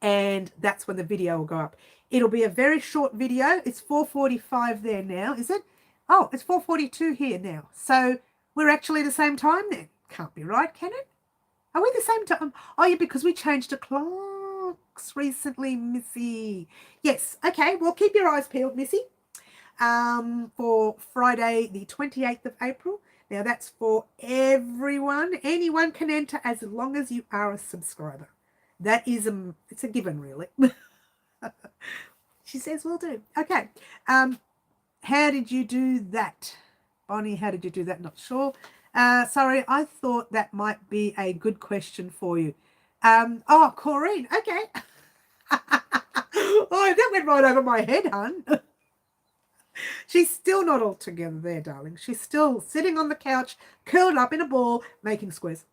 and that's when the video will go up. It'll be a very short video. It's 4:45 there now, is it? Oh, it's 4:42 here now. So we're actually the same time then. Can't be right, can it? Are we the same time? Oh, yeah, because we changed the clocks recently, Missy. Yes, okay, well, keep your eyes peeled, Missy, for Friday, the 28th of April. Now, that's for everyone. Anyone can enter as long as you are a subscriber. That is it's a given, really. She says, will do. Okay. How did you do that? Bonnie, how did you do that? Not sure. Sorry, I thought that might be a good question for you. Oh, Corrine. Okay. Oh, that went right over my head, hon. She's still not all together there, darling. She's still sitting on the couch, curled up in a ball, making squares.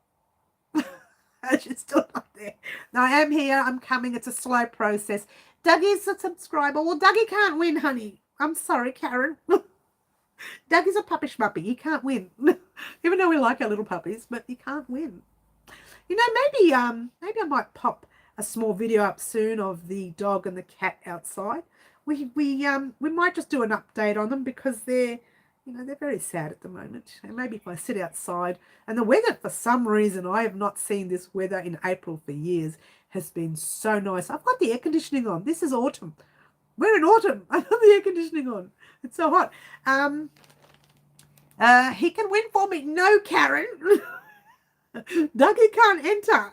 She's still not there. No, I am here. I'm coming. It's a slow process. Dougie's a subscriber. Well, Dougie can't win, honey. I'm sorry, Karen. Dougie's a puppy schmuppy. He can't win. Even though we like our little puppies, but he can't win. You know, maybe I might pop a small video up soon of the dog and the cat outside. We might just do an update on them because they're You know, they're very sad at the moment. And maybe if I sit outside, and the weather, for some reason, I have not seen this weather in April for years, has been so nice. I've got the air conditioning on. This is autumn. We're in autumn. I have the air conditioning on. It's so hot. He can win for me. No, Karen. Dougie can't enter.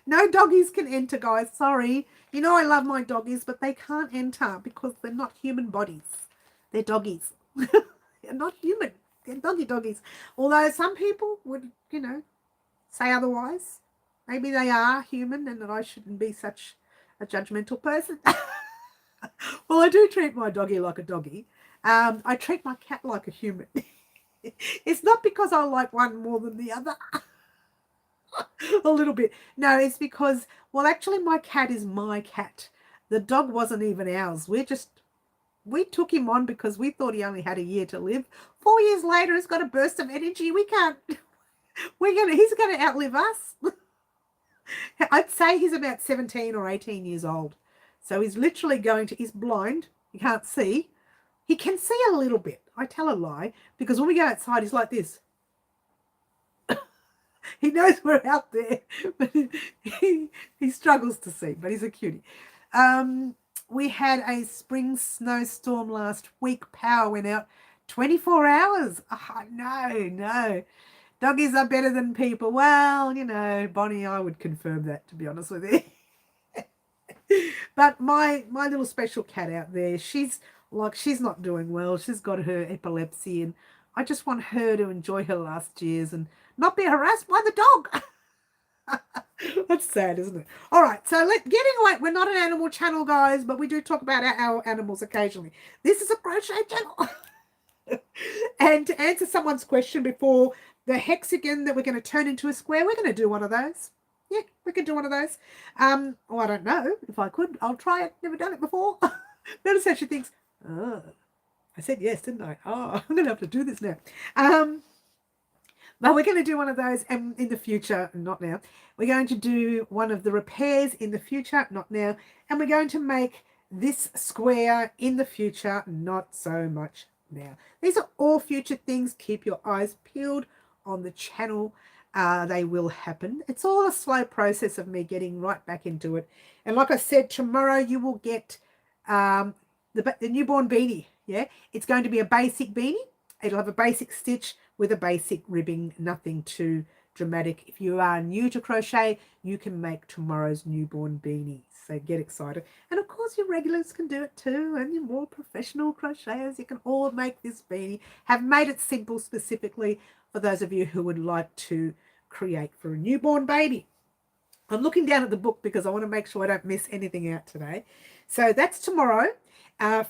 No doggies can enter, guys. Sorry. You know I love my doggies, but they can't enter because they're not human bodies. They're doggies. They're not human. They're doggies. Although some people would, you know, say otherwise. Maybe they are human and that I shouldn't be such a judgmental person. Well, I do treat my doggie like a doggie. I treat my cat like a human. It's not because I like one more than the other. A little bit. No, it's because, well, actually my cat is my cat. The dog wasn't even ours. We took him on because we thought he only had a year to live. 4 years later, he's got a burst of energy. He's gonna outlive us. I'd say he's about 17 or 18 years old. So he's literally he's blind. He can't see. He can see a little bit. I tell a lie because when we go outside, he's like this. He knows we're out there, but he struggles to see, but he's a cutie. We had a spring snowstorm last week. Power went out 24 hours. Oh, no. Doggies are better than people. Well, you know, Bonnie, I would confirm that, to be honest with you. But my little special cat out there, she's not doing well. She's got her epilepsy, and I just want her to enjoy her last years and not be harassed by the dog. That's sad, isn't it? All right, so getting away. We're not an animal channel, guys, but we do talk about our animals occasionally. This is a crochet channel. And to answer someone's question before, the hexagon that we're going to turn into a square, we're going to do one of those. Yeah, we could do one of those. Well, I don't know if I could. I'll try it. Never done it before. Notice how she thinks, oh, I said yes, didn't I? Oh, I'm going to have to do this now. But we're going to do one of those in the future, not now. We're going to do one of the repairs in the future, not now. And we're going to make this square in the future, not so much now. These are all future things. Keep your eyes peeled on the channel. They will happen. It's all a slow process of me getting right back into it. And like I said, tomorrow you will get the newborn beanie. Yeah, it's going to be a basic beanie. It'll have a basic stitch with a basic ribbing, nothing too dramatic. If you are new to crochet, you can make tomorrow's newborn beanie. So get excited. And of course your regulars can do it too, and your more professional crocheters, you can all make this beanie. Have made it simple specifically for those of you who would like to create for a newborn baby. I'm looking down at the book because I want to make sure I don't miss anything out today. So that's tomorrow.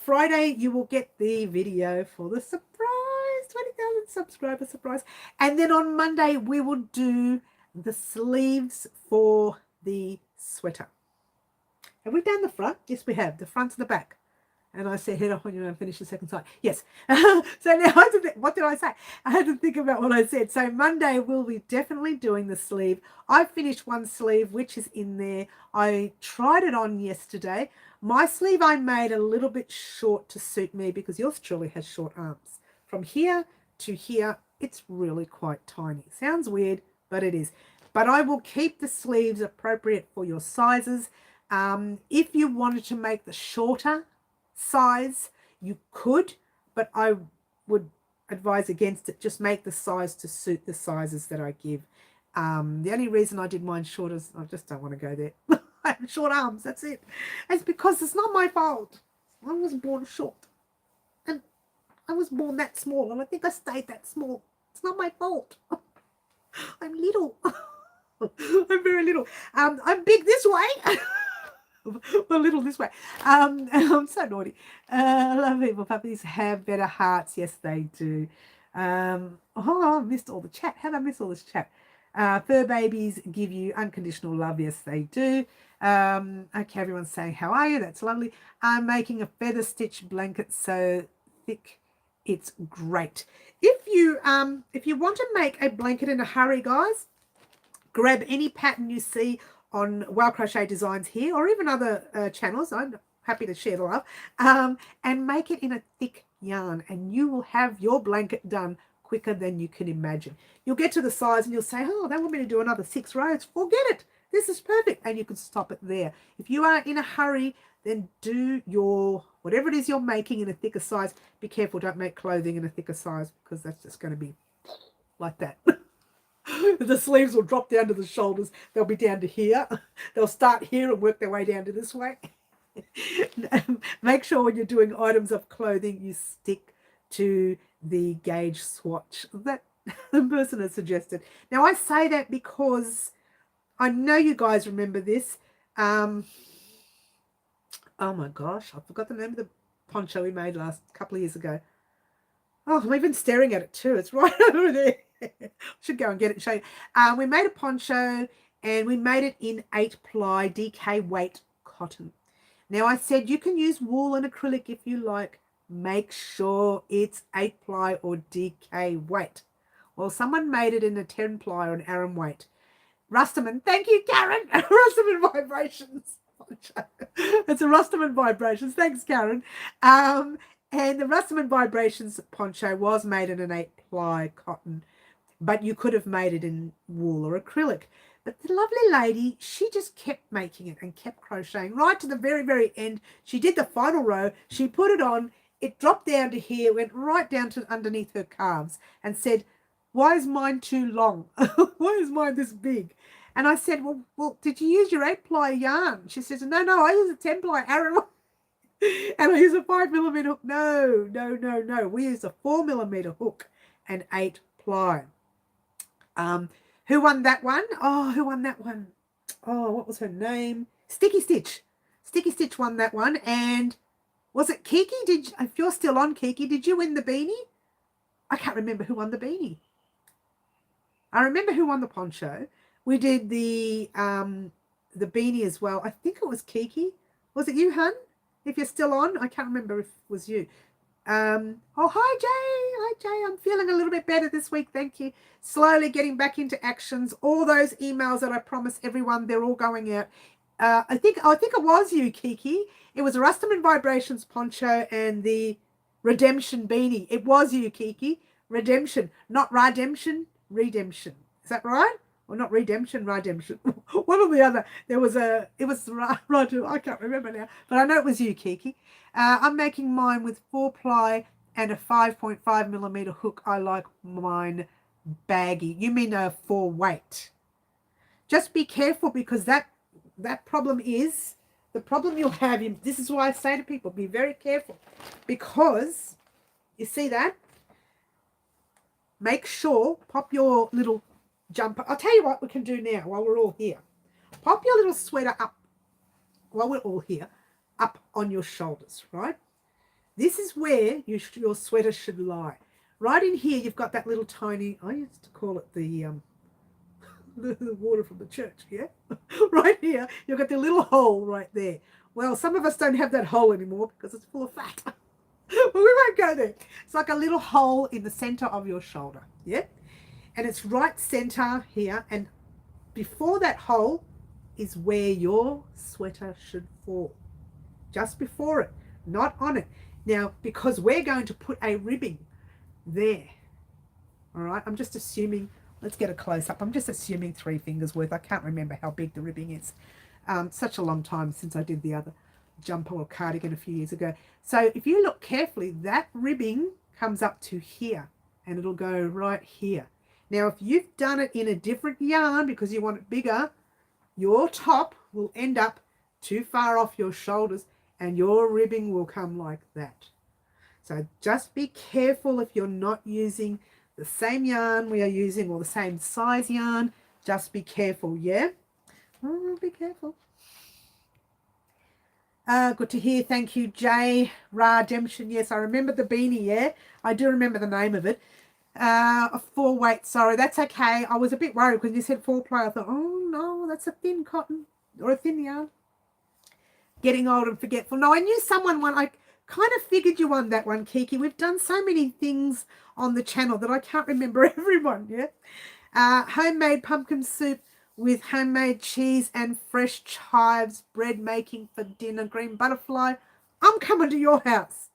Friday, you will get the video for the surprise, 20,000 subscriber surprise. And then on Monday, we will do the sleeves for the sweater. Have we done the front? Yes, we have. The front and the back. And I said, head off when you finish the second side. Yes. So now, what did I say? I had to think about what I said. So Monday, we'll be definitely doing the sleeve. I finished one sleeve, which is in there. I tried it on yesterday. My sleeve I made a little bit short to suit me because yours truly has short arms. From here to here, it's really quite tiny. Sounds weird, but it is. But I will keep the sleeves appropriate for your sizes. If you wanted to make the shorter size, you could, but I would advise against it. Just make the size to suit the sizes that I give. The only reason I did mine short is I just don't want to go there. I have short arms, that's it. It's because it's not my fault. I was born short, and I was born that small, and I think I stayed that small. It's not my fault. I'm little. I'm very little. I'm big this way. A little this way. I'm so naughty. I love people. Puppies have better hearts. Yes, they do. Oh, I missed all the chat. How did I miss all this chat? Fur babies give you unconditional love. Yes, they do. Okay, everyone's saying, how are you? That's lovely. I'm making a feather stitch blanket so thick. It's great. If you want to make a blanket in a hurry, guys, grab any pattern you see on Wild Crochet Designs here, or even other channels. I'm happy to share the love. And make it in a thick yarn, and you will have your blanket done quicker than you can imagine. You'll get to the size and you'll say, oh, they want me to do another 6 rows. Forget it. This is perfect. And you can stop it there. If you are in a hurry, then do your, whatever it is you're making in a thicker size. Be careful, don't make clothing in a thicker size, because that's just going to be like that. The sleeves will drop down to the shoulders. They'll be down to here. They'll start here and work their way down to this way. Make sure when you're doing items of clothing, you stick to the gauge swatch that the person has suggested. Now, I say that because I know you guys remember this. Oh my gosh, I forgot the name of the poncho we made last couple of years ago. Oh, I'm even staring at it too. It's right over there. Should go and get it and show you. We made a poncho, and we made it in 8-ply DK weight cotton. Now, I said you can use wool and acrylic if you like. Make sure it's 8-ply or DK weight. Well, someone made it in a 10-ply or an Aran weight. Rusterman, thank you, Karen. Rusterman Vibrations. It's a Rusterman Vibrations. Thanks, Karen. And the Rusterman Vibrations poncho was made in an 8-ply cotton, but you could have made it in wool or acrylic. But the lovely lady, she just kept making it and kept crocheting right to the very, very end. She did the final row. She put it on. It dropped down to here, went right down to underneath her calves, and said, why is mine too long? Why is mine this big? And I said, well, did you use your 8-ply yarn? She says, no, I use a 10-ply Aran. And I use a 5mm hook. No. We use a 4mm hook and 8-ply. Who won that one? Oh, who won that one? Oh, what was her name? Sticky Stitch. Sticky Stitch won that one. And was it Kiki? If you're still on, Kiki, did you win the beanie? I can't remember who won the beanie. I remember who won the poncho. We did the beanie as well. I think it was Kiki. Was it you, hun? If you're still on, I can't remember if it was you. Oh, hi, Jay. Hi, Jay. I'm feeling a little bit better this week. Thank you. Slowly getting back into actions. All those emails that I promised everyone, they're all going out. I think it was you, Kiki. It was a Rusterman Vibrations poncho and the Redemption beanie. It was you, Kiki. Redemption, not redemption. Redemption. Is that right? Or not redemption, redemption. One or the other. It was right. I can't remember now, but I know it was you, Kiki. I'm making mine with 4-ply and a 5.5mm hook. I like mine baggy. You mean a 4-weight? Just be careful, because that problem is the problem you'll have. This is why I say to people, be very careful, because you see that. Make sure, pop your little jumper. I'll tell you what we can do now while we're all here. Pop your little sweater up while we're all here, up on your shoulders, right? This is where your sweater should lie. Right in here, you've got that little tiny, I used to call it the water from the church, yeah? Right here, you've got the little hole right there. Well, some of us don't have that hole anymore because it's full of fat. But we won't go there. It's like a little hole in the center of your shoulder, yeah? And it's right center here, and before that hole is where your sweater should fall. Just before it, not on it. Now, because we're going to put a ribbing there, all right? I'm just assuming, let's get a close-up. I'm just assuming 3 fingers worth. I can't remember how big the ribbing is. Such a long time since I did the other jumper or cardigan a few years ago. So if you look carefully, that ribbing comes up to here, and it'll go right here. Now, if you've done it in a different yarn because you want it bigger, your top will end up too far off your shoulders, and your ribbing will come like that. So just be careful if you're not using the same yarn we are using, or the same size yarn. Just be careful, yeah? Oh, be careful. Good to hear. Thank you, Jay. Redemption. Yes, I remember the beanie, yeah? I do remember the name of it. A 4-weight, sorry. That's okay. I was a bit worried because you said 4-ply. I thought, oh, no, that's a thin cotton or a thin yarn. Getting old and forgetful. No, I knew someone won. I kind of figured you won that one, Kiki. We've done so many things on the channel that I can't remember everyone, yeah? Homemade pumpkin soup with homemade cheese and fresh chives, bread making for dinner, green butterfly. I'm coming to your house.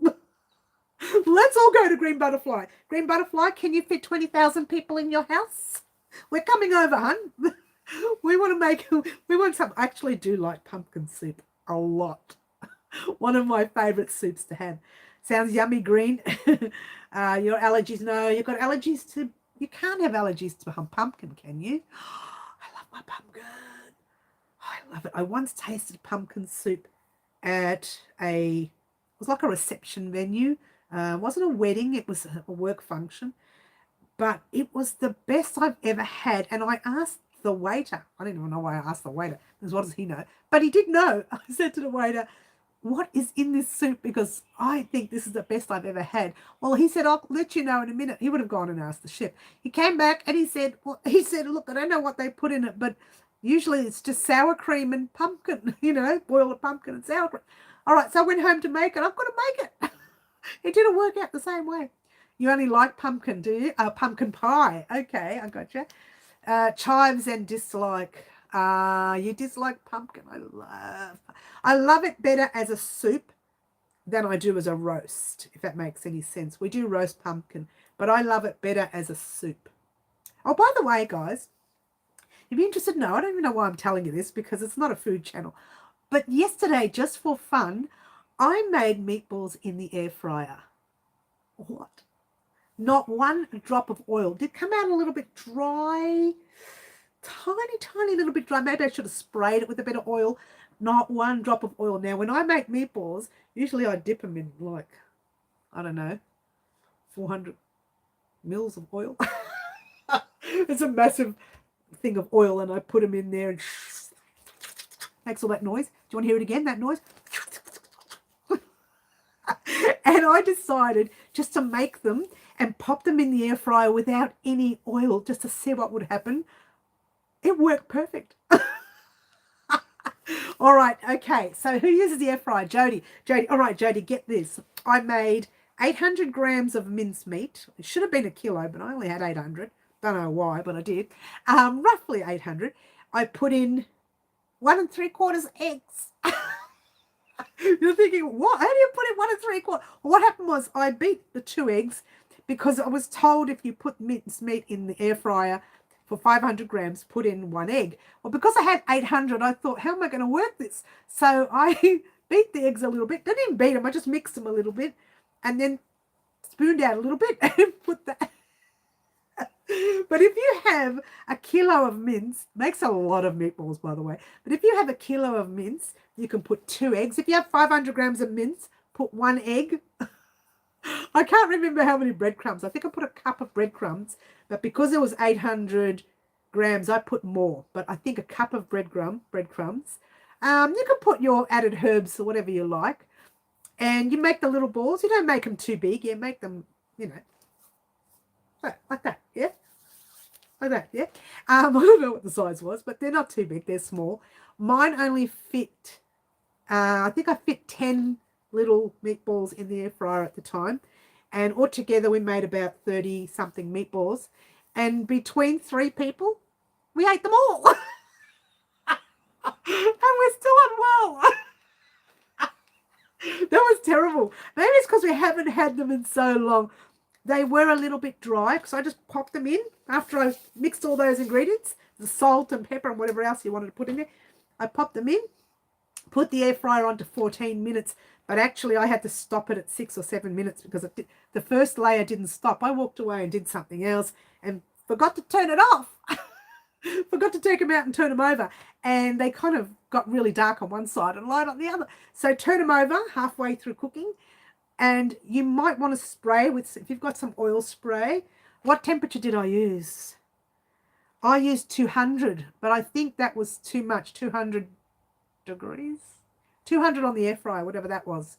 Let's all go to Green Butterfly. Green Butterfly, can you fit 20,000 people in your house? We're coming over, hun. We want some. I actually do like pumpkin soup a lot. One of my favourite soups to have. Sounds yummy, Green. Your allergies, no, you've got allergies to, you can't have allergies to pumpkin, can you? I love my pumpkin. I love it. I once tasted pumpkin soup at it was like a reception venue. It wasn't a wedding, it was a work function. But it was the best I've ever had. And I asked the waiter, I didn't even know why I asked the waiter, because what does he know? But he did know. I said to the waiter, what is in this soup? Because I think this is the best I've ever had. Well, he said, I'll let you know in a minute. He would have gone and asked the chef. He came back and he said, look, I don't know what they put in it, but usually it's just sour cream and pumpkin, boiled pumpkin and sour cream. All right, so I went home to make it. I've got to make it. It didn't work out the same way. You only like pumpkin, do you? Pumpkin pie. Okay, I got you. Chives and dislike. You dislike pumpkin. I love it better as a soup than I do as a roast, if that makes any sense. We do roast pumpkin, but I love it better as a soup. Oh, by the way, guys, if you're interested to know, I don't even know why I'm telling you this because it's not a food channel. But yesterday, just for fun, I made meatballs in the air fryer. What? Not one drop of oil. Did come out a little bit dry. Tiny little bit dry. Maybe I should have sprayed it with a bit of oil. Not one drop of oil. Now, when I make meatballs, usually I dip them in like, I don't know, 400 mils of oil. It's a massive thing of oil and I put them in there and makes all that noise. Do you want to hear it again, that noise? And I decided just to make them and pop them in the air fryer without any oil just to see what would happen. It worked perfect. All right, okay. So who uses the air fryer? Jody. All right, Jody, get this. I made 800 grams of mincemeat. It should have been a kilo, but I only had 800. Don't know why, but I did. Roughly 800. I put in 1 3/4 eggs. You're thinking, what? How do you put in 1 3/4? What happened was I beat the 2 eggs because I was told if you put mincemeat in the air fryer for 500 grams, put in 1 egg. Well, because I had 800, I thought, how am I going to work this? So I beat the eggs a little bit. Didn't even beat them. I just mixed them a little bit and then spooned out a little bit and put that. But if you have a kilo of mince, makes a lot of meatballs, by the way. But if you have a kilo of mince, you can put 2 eggs. If you have 500 grams of mince, put 1 egg. I can't remember how many breadcrumbs. I think I put a cup of breadcrumbs, but because it was 800 grams, I put more. But I think a cup of breadcrumbs. You can put your added herbs or whatever you like. And you make the little balls. You don't make them too big. You make them, like that, yeah? Like that, yeah? I don't know what the size was, but they're not too big. They're small. Mine only fit, I think I fit 10 little meatballs in the air fryer at the time. And altogether, we made about 30-something meatballs. And between 3 people, we ate them all. And we're still unwell. That was terrible. Maybe it's because we haven't had them in so long. They were a little bit dry because I just popped them in after I mixed all those ingredients, the salt and pepper and whatever else you wanted to put in there. I popped them in, put the air fryer on to 14 minutes, but actually I had to stop it at 6 or 7 minutes because the first layer didn't stop. I walked away and did something else and forgot to turn it off. Forgot to take them out and turn them over. And they kind of got really dark on one side and light on the other. So turn them over halfway through cooking. And you might want to spray with, if you've got some oil spray. What temperature did I use? I used 200, but I think that was too much, 200 degrees. 200 on the air fryer, whatever that was.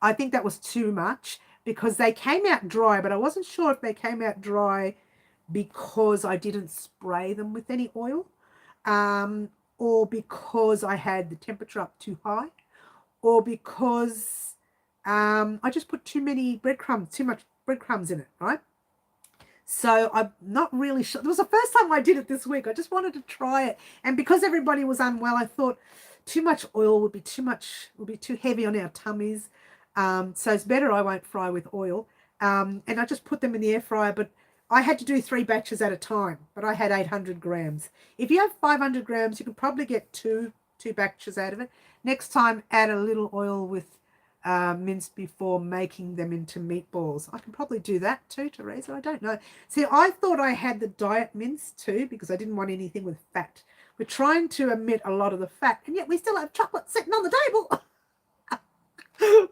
I think that was too much because they came out dry, but I wasn't sure if they came out dry because I didn't spray them with any oil, or because I had the temperature up too high, or because I just put too much breadcrumbs in it, right? So I'm not really sure. It was the first time I did it this week. I just wanted to try it. And because everybody was unwell, I thought too much oil would be too heavy on our tummies. So it's better I won't fry with oil. And I just put them in the air fryer, but I had to do 3 batches at a time, but I had 800 grams. If you have 500 grams, you can probably get two batches out of it. Next time, add a little oil with mince before making them into meatballs. I can probably do that too, Teresa. I don't know. See, I thought I had the diet mince too because I didn't want anything with fat. We're trying to omit a lot of the fat, and yet we still have chocolate sitting on the table.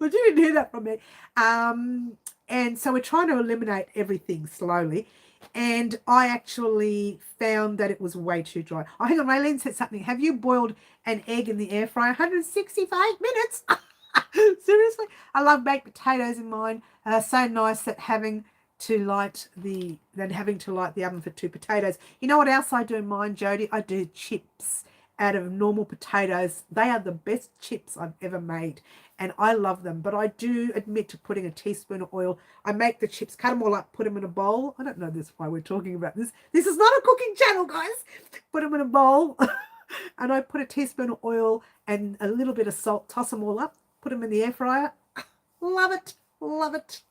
But you didn't hear that from me. And so we're trying to eliminate everything slowly. And I actually found that it was way too dry. Oh, hang on, Raylene said something. Have you boiled an egg in the air fryer? 160 for 8 minutes. Seriously? I love baked potatoes in mine. So nice that having to light the oven for 2 potatoes. You know what else I do in mine, Jody? I do chips out of normal potatoes. They are the best chips I've ever made, and I love them. But I do admit to putting a teaspoon of oil. I make the chips, cut them all up, put them in a bowl. I don't know this why we're talking about this. This is not a cooking channel, guys. Put them in a bowl, and I put a teaspoon of oil and a little bit of salt, toss them all up, put them in the air fryer. Love it. Love it.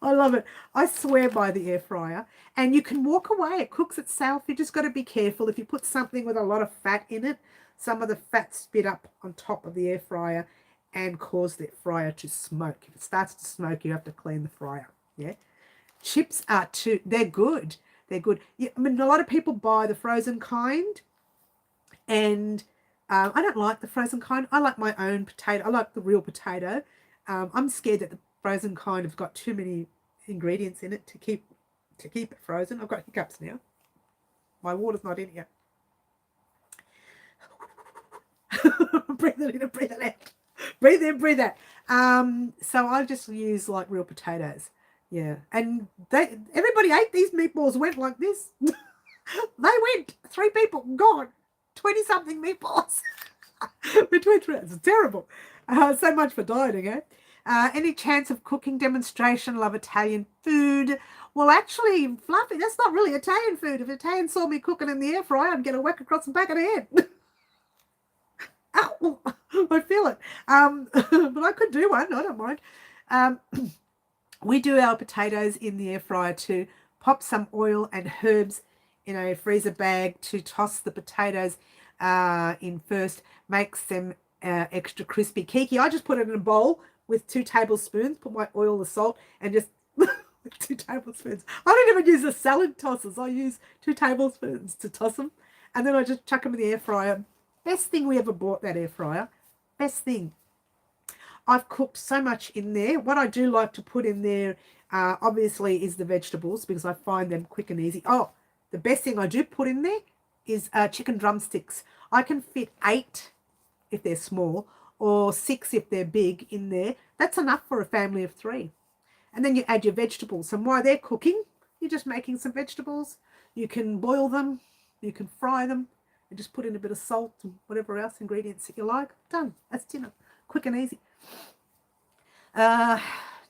I love it. I swear by the air fryer. And you can walk away. It cooks itself. You just got to be careful. If you put something with a lot of fat in it, some of the fat spit up on top of the air fryer and cause the fryer to smoke. If it starts to smoke, you have to clean the fryer. Yeah. Chips are too, they're good. They're good. Yeah, I mean, a lot of people buy the frozen kind, and I don't like the frozen kind. I like my own potato. I like the real potato. I'm scared that the frozen kind have got too many ingredients in it to keep it frozen. I've got hiccups now. My water's not in here. Breathe it in and breathe it out. Breathe in, breathe out. So I just use like real potatoes. Yeah. And everybody ate these meatballs, went like this. They went, 3 people gone. 20-something meatballs. Between 3. It's terrible. So much for dieting, eh? Any chance of cooking demonstration? Love Italian food. Well, actually, Fluffy, that's not really Italian food. If Italians saw me cooking in the air fryer, I'd get a whack across the back of the head. Ow, I feel it. But I could do one. I don't mind. We do our potatoes in the air fryer too. Pop some oil and herbs in a freezer bag to toss the potatoes in first. Makes them extra crispy. Kiki, I just put it in a bowl with 2 tablespoons, put my oil, the salt, and just 2 tablespoons. I don't even use the salad tossers. I use 2 tablespoons to toss them, and then I just chuck them in the air fryer. Best thing we ever bought, that air fryer. Best thing. I've cooked so much in there. What I do like to put in there, obviously, is the vegetables because I find them quick and easy. Oh, the best thing I do put in there is chicken drumsticks. I can fit 8 if they're small, or 6 if they're big in there. That's enough for a family of 3. And then you add your vegetables. And while they're cooking, you're just making some vegetables. You can boil them, you can fry them, and just put in a bit of salt and whatever else ingredients that you like. Done. That's dinner. Quick and easy.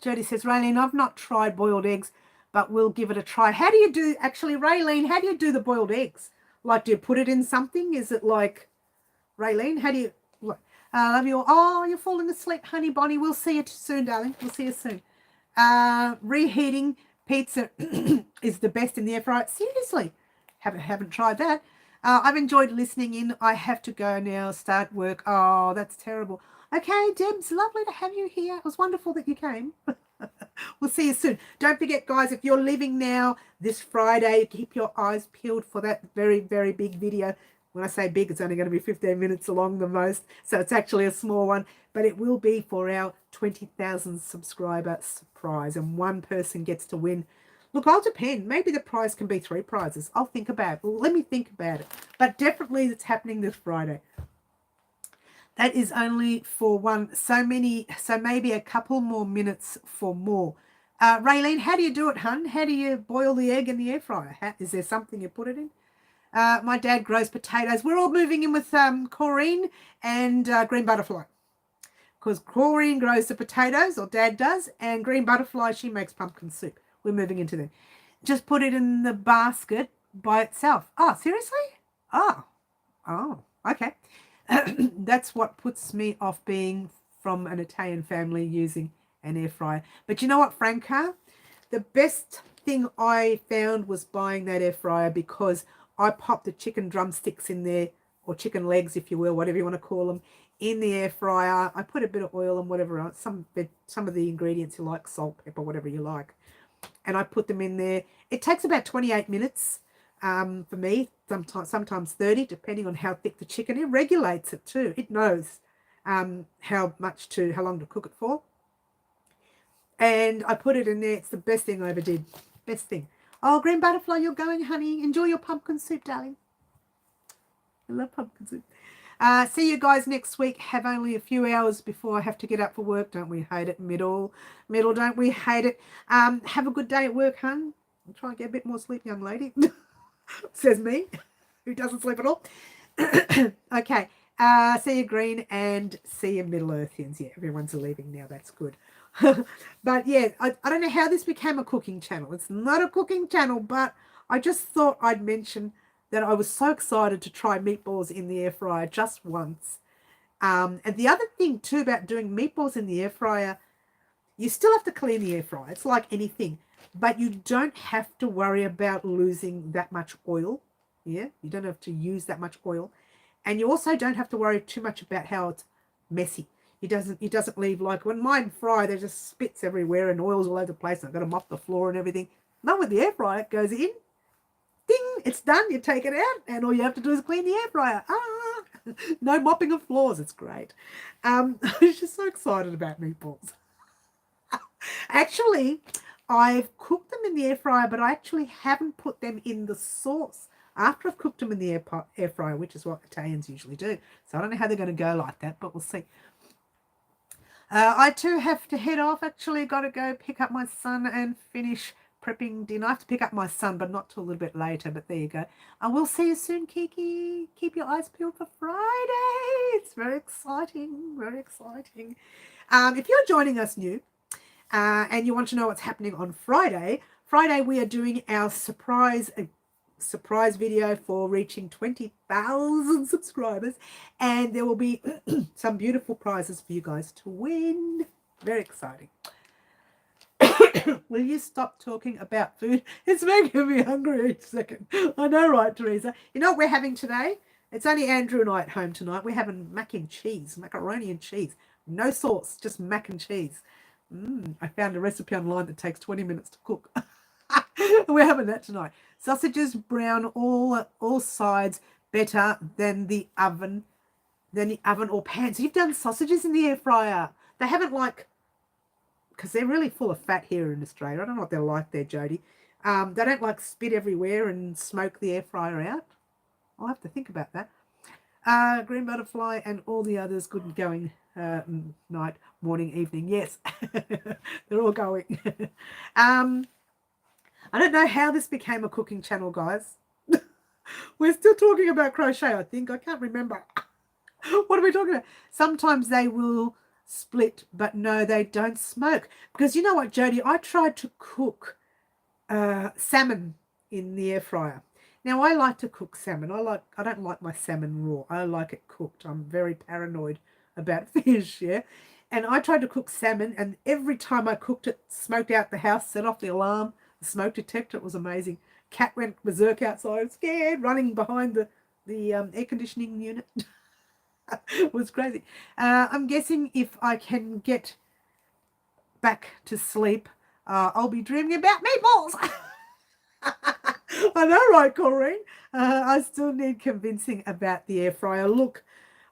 Jody says, Raylene, I've not tried boiled eggs, but we'll give it a try. How do you do, actually, Raylene, how do you do the boiled eggs? Like, do you put it in something? Is it like, Raylene, how do you... love you all. Oh, you're falling asleep, honey Bonnie. We'll see you soon, darling. We'll see you soon. Reheating pizza is the best in the air fryer. Seriously, haven't tried that. I've enjoyed listening in. I have to go now, start work. Oh, that's terrible. Okay, Debs, lovely to have you here. It was wonderful that you came. We'll see you soon. Don't forget, guys, if you're leaving now this Friday, keep your eyes peeled for that very, very big video. When I say big, it's only going to be 15 minutes long the most, so it's actually a small one, but it will be for our 20,000 subscriber surprise, and 1 person gets to win. Look, I'll depend. Maybe the prize can be 3 prizes. I'll think about it. Well, let me think about it. But definitely it's happening this Friday. That is only for 1. So maybe a couple more minutes for more. Raylene, how do you do it, hun? How do you boil the egg in the air fryer? Is there something you put it in? My dad grows potatoes. We're all moving in with Corrine and Green Butterfly. Because Corrine grows the potatoes, or Dad does, and Green Butterfly, she makes pumpkin soup. We're moving into them. Just put it in the basket by itself. Oh, seriously? Oh, okay. That's what puts me off being from an Italian family using an air fryer. But you know what, Franca? The best thing I found was buying that air fryer, because I popped the chicken drumsticks in there, or chicken legs, if you will, whatever you want to call them, in the air fryer. I put a bit of oil and whatever else, some of the ingredients you like, salt, pepper, whatever you like, and I put them in there. It takes about 28 minutes for me, sometimes 30, depending on how thick the chicken. It regulates it too. It knows how long to cook it for. And I put it in there. It's the best thing I ever did. Best thing. Oh, Green Butterfly, you're going, honey. Enjoy your pumpkin soup, darling. I love pumpkin soup. See you guys next week. Have only a few hours before I have to get up for work. Don't we hate it? Middle, don't we hate it? Have a good day at work, hun. I'll try and get a bit more sleep, young lady. Says me, who doesn't sleep at all. Okay. See you, Green, and see you, Middle Earthians. Yeah, everyone's leaving now. That's good. But yeah, I don't know how this became a cooking channel. It's not a cooking channel, but I just thought I'd mention that I was so excited to try meatballs in the air fryer just once. And the other thing too about doing meatballs in the air fryer, you still have to clean the air fryer. It's like anything, but you don't have to worry about losing that much oil. Yeah, you don't have to use that much oil. And you also don't have to worry too much about how it's messy. It doesn't leave, like when mine fry, there's just spits everywhere and oils all over the place. I've got to mop the floor and everything. Not with the air fryer. It goes in, ding, it's done. You take it out, and all you have to do is clean the air fryer. No mopping of floors. It's great. I was just so excited about meatballs. Actually, I've cooked them in the air fryer, but I actually haven't put them in the sauce after I've cooked them in the air fryer, which is what Italians usually do. So I don't know how they're going to go like that, but we'll see. I too have to head off. Actually, got to go pick up my son and finish prepping dinner. I have to pick up my son, but not till a little bit later. But there you go. I will see you soon, Kiki. Keep your eyes peeled for Friday. It's very exciting. Very exciting. If you're joining us new and you want to know what's happening on Friday, we are doing our surprise video for reaching 20,000 subscribers, and there will be some beautiful prizes for you guys to win. Very exciting. Will you stop talking about food? It's making me hungry each second. I know, right, Teresa? You know what we're having today? It's only Andrew and I at home tonight. We're having macaroni and cheese. No sauce, just mac and cheese. I found a recipe online that takes 20 minutes to cook. We're having that tonight. Sausages brown all sides better than the oven or pan. So you've done sausages in the air fryer. They haven't, like, because they're really full of fat here in Australia. I don't know what they're like there, Jody. They don't like spit everywhere and smoke the air fryer out. I'll have to think about that. Green Butterfly and all the others, good going night, morning, evening. Yes, they're all going. I don't know how this became a cooking channel, guys. We're still talking about crochet, I think. I can't remember. What are we talking about? Sometimes they will split, but no, they don't smoke. Because you know what, Jody? I tried to cook salmon in the air fryer. Now, I like to cook salmon. I don't like my salmon raw. I like it cooked. I'm very paranoid about fish, yeah? And I tried to cook salmon, and every time I cooked it, smoked out the house, set off the alarm, the smoke detector. It was amazing. Cat went berserk outside, scared, running behind the air conditioning unit. It was crazy. I'm guessing if I can get back to sleep, I'll be dreaming about meatballs. I know, right, Corrine? I still need convincing about the air fryer. Look,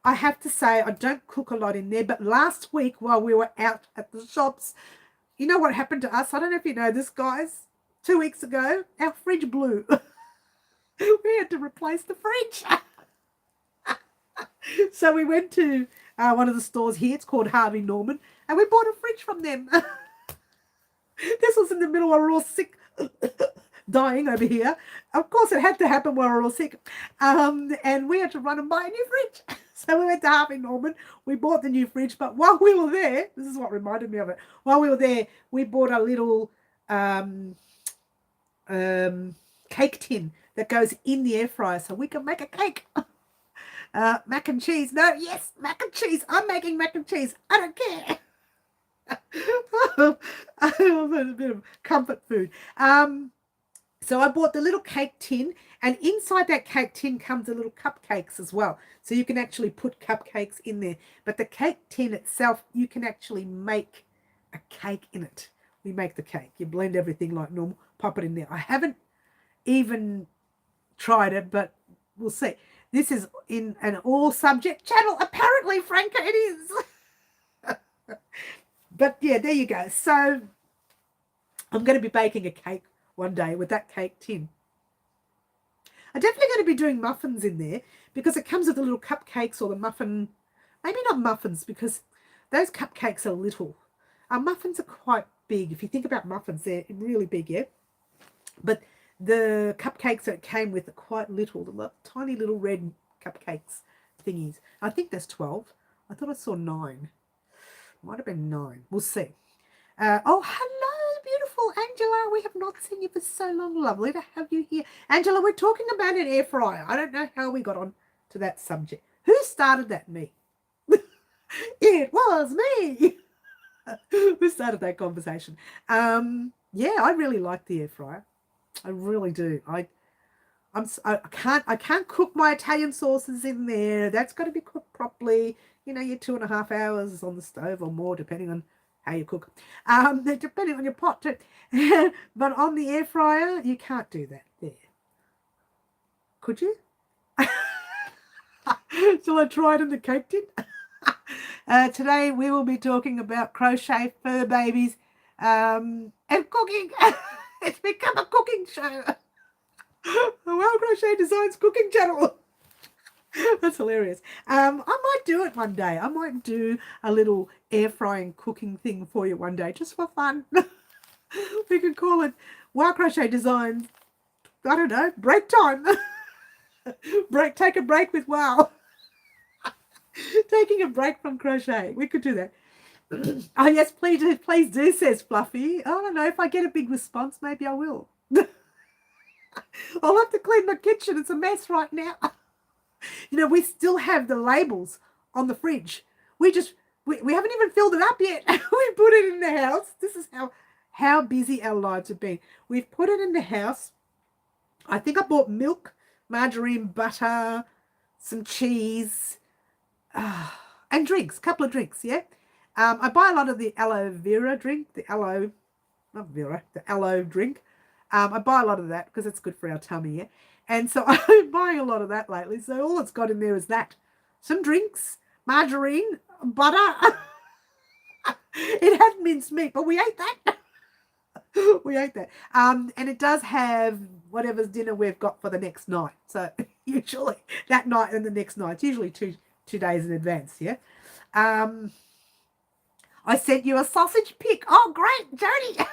I have to say I don't cook a lot in there, but last week while we were out at the shops, you know what happened to us? I don't know if you know this, guys. 2 weeks ago, our fridge blew. We had to replace the fridge. So we went to one of the stores here. It's called Harvey Norman, and we bought a fridge from them. This was in the middle where we're all sick, dying over here. Of course, it had to happen while we're all sick. And we had to run and buy a new fridge. So we went to Harvey Norman. We bought the new fridge. But while we were there, this is what reminded me of it. While we were there, we bought a little cake tin that goes in the air fryer so we can make a cake. Mac and cheese. No, yes, mac and cheese. I'm making mac and cheese. I don't care. I love a bit of comfort food. So I bought the little cake tin, and inside that cake tin comes the little cupcakes as well. So you can actually put cupcakes in there. But the cake tin itself, you can actually make a cake in it. We make the cake. You blend everything like normal, pop it in there. I haven't even tried it, but we'll see. This is in an all-subject channel. Apparently, Franca, it is. But yeah, there you go. So I'm going to be baking a cake one day with that cake tin. I'm definitely going to be doing muffins in there because it comes with the little cupcakes or the muffin. Maybe not muffins because those cupcakes are little. Muffins are quite big. If you think about muffins, they're really big, yeah? But the cupcakes that it came with are quite little, the tiny little red cupcakes thingies. I think there's 12. I thought I saw 9. Might have been 9. We'll see. Oh, hello, beautiful Angela. We have not seen you for so long. Lovely to have you here. Angela, we're talking about an air fryer. I don't know how we got on to that subject. Who started that? Me. It was me. Who started that conversation? Yeah, I really like the air fryer. I really do. I can't cook my Italian sauces in there. That's got to be cooked properly. You know, your 2.5 hours on the stove or more, depending on how you cook. Depending on your pot too. But on the air fryer, you can't do that there. Could you? Shall I try it in the cake tin? Today we will be talking about crochet fur babies and cooking. It's become a cooking show. Well, Crochet Designs cooking channel. That's hilarious. I might do it one day. I might do a little air frying cooking thing for you one day, just for fun. We could call it Wow Crochet Designs. I don't know, break time. Take a break with Wow. Taking a break from crochet. We could do that. Oh yes, please do, says Fluffy. I don't know, if I get a big response, maybe I will. I'll have to clean my kitchen. It's a mess right now. You know, we still have the labels on the fridge. We haven't even filled it up yet. We put it in the house. This is how busy our lives have been. We've put it in the house. I think I bought milk, margarine, butter, some cheese, and drinks, a couple of drinks, yeah? I buy a lot of the aloe vera drink, the aloe drink. I buy a lot of that because it's good for our tummy, yeah? And so I'm buying a lot of that lately. So all it's got in there is that. Some drinks, margarine, butter. It had minced meat, but we ate that. We ate that. And it does have whatever's dinner we've got for the next night. So usually that night and the next night. It's usually two days in advance, yeah? I sent you a sausage pic. Oh, great, Jody.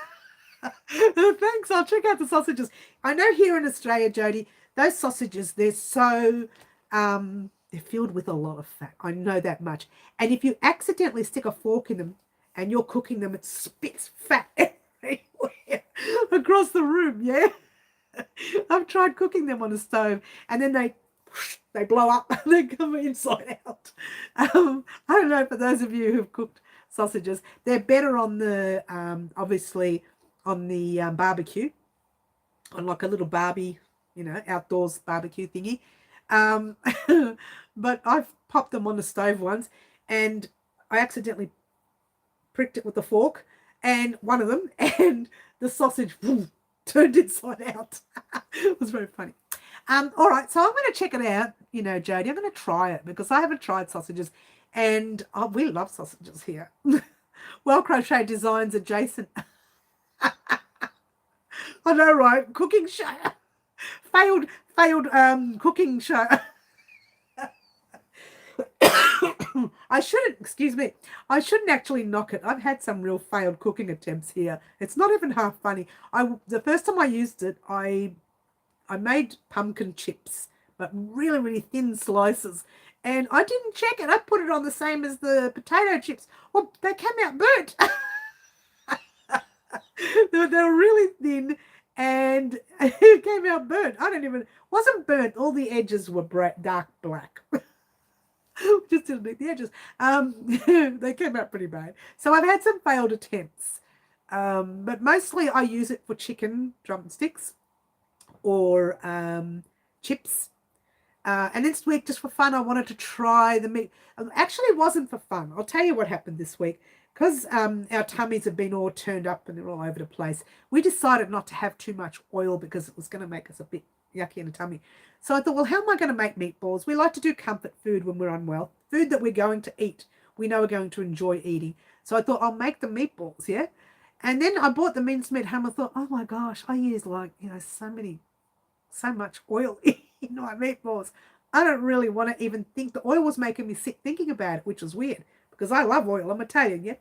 Thanks. I'll check out the sausages. I know here in Australia, Jody, those sausages, they're so, they're filled with a lot of fat. I know that much. And if you accidentally stick a fork in them and you're cooking them, it spits fat everywhere across the room, yeah? I've tried cooking them on a stove and then they blow up. They come inside out. I don't know, for those of you who've cooked sausages, they're better on the, obviously, on the barbecue, on like a little Barbie, you know, outdoors barbecue thingy. But I've popped them on the stove once and I accidentally pricked it with a fork and one of them, and the sausage turned inside out. It was very funny. All right, so I'm going to check it out, you know, Jody. I'm going to try it because I haven't tried sausages, and we love sausages here. Well, Crochet Designs adjacent. I know, right? Cooking show. Failed cooking show. I shouldn't actually knock it. I've had some real failed cooking attempts here. It's not even half funny. The first time I used it, I made pumpkin chips, but really, really thin slices. And I didn't check it. I put it on the same as the potato chips. Well, they came out burnt. They were really thin and it came out burnt. Wasn't burnt. All the edges were dark black. Just didn't make the edges. They came out pretty bad. So I've had some failed attempts. But mostly I use it for chicken drumsticks or chips. And this week, just for fun, I wanted to try the meat. Actually, it wasn't for fun. I'll tell you what happened this week. Because our tummies have been all turned up and they're all over the place, we decided not to have too much oil because it was going to make us a bit yucky in the tummy. So I thought, well, how am I going to make meatballs? We like to do comfort food when we're unwell, food that we're going to eat. We know we're going to enjoy eating. So I thought I'll make the meatballs, yeah? And then I bought the mincemeat ham. I thought, oh my gosh, I use like, so much oil in my meatballs. I don't really want to even think. The oil was making me sick thinking about it, which was weird because I love oil. I'm Italian, yeah?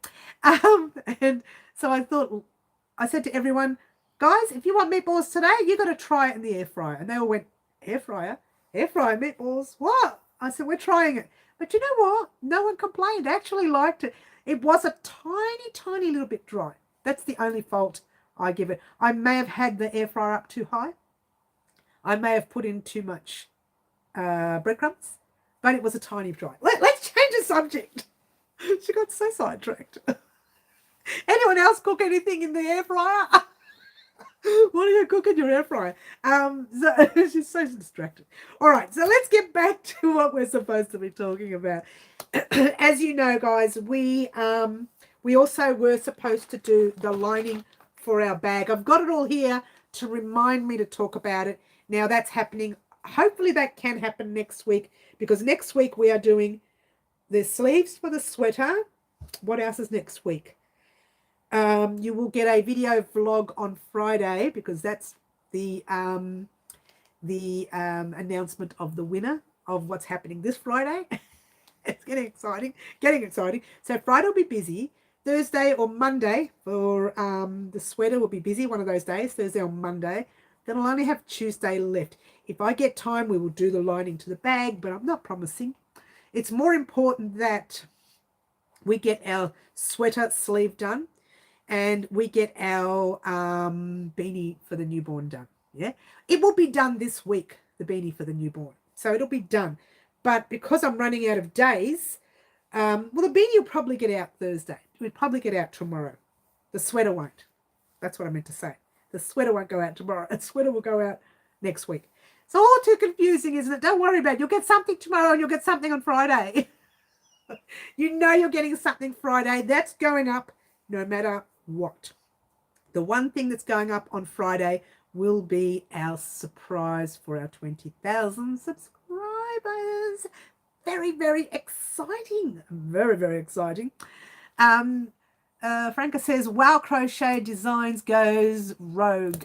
And so I said to everyone, guys, if you want meatballs today, you got to try it in the air fryer. And they all went, air fryer? Air fryer meatballs? What? I said, we're trying it. But you know what? No one complained. I actually liked it. It was a tiny, tiny little bit dry. That's the only fault I give it. I may have had the air fryer up too high. I may have put in too much breadcrumbs, but it was a tiny dry. Let's change the subject. She got so sidetracked. Anyone else cook anything in the air fryer? What do you cook in your air fryer? So she's so distracted. All right, so let's get back to what we're supposed to be talking about. As you know, guys, we also were supposed to do the lining for our bag. I've got it all here to remind me to talk about it. Now that's happening. Hopefully that can happen next week, because next week we are doing the sleeves for the sweater. What else is next week? You will get a video vlog on Friday, because that's the announcement of the winner of what's happening this Friday. It's getting exciting. So Friday will be busy. Thursday or Monday for the sweater will be busy, one of those days, Thursday or Monday. Then I'll only have Tuesday left. If I get time, we will do the lining to the bag, but I'm not promising. It's more important that we get our sweater sleeve done and we get our beanie for the newborn done. Yeah, it will be done this week, the beanie for the newborn. So it'll be done. But because I'm running out of days, well, the beanie will probably get out Thursday. It will probably get out tomorrow. The sweater won't. That's what I meant to say. The sweater won't go out tomorrow. The sweater will go out next week. It's all too confusing, isn't it? Don't worry about it. You'll get something tomorrow and you'll get something on Friday. You know you're getting something Friday. That's going up no matter what. The one thing that's going up on Friday will be our surprise for our 20,000 subscribers. Very, very exciting. Very, very exciting. Franca says, wow, Crochet Designs goes rogue.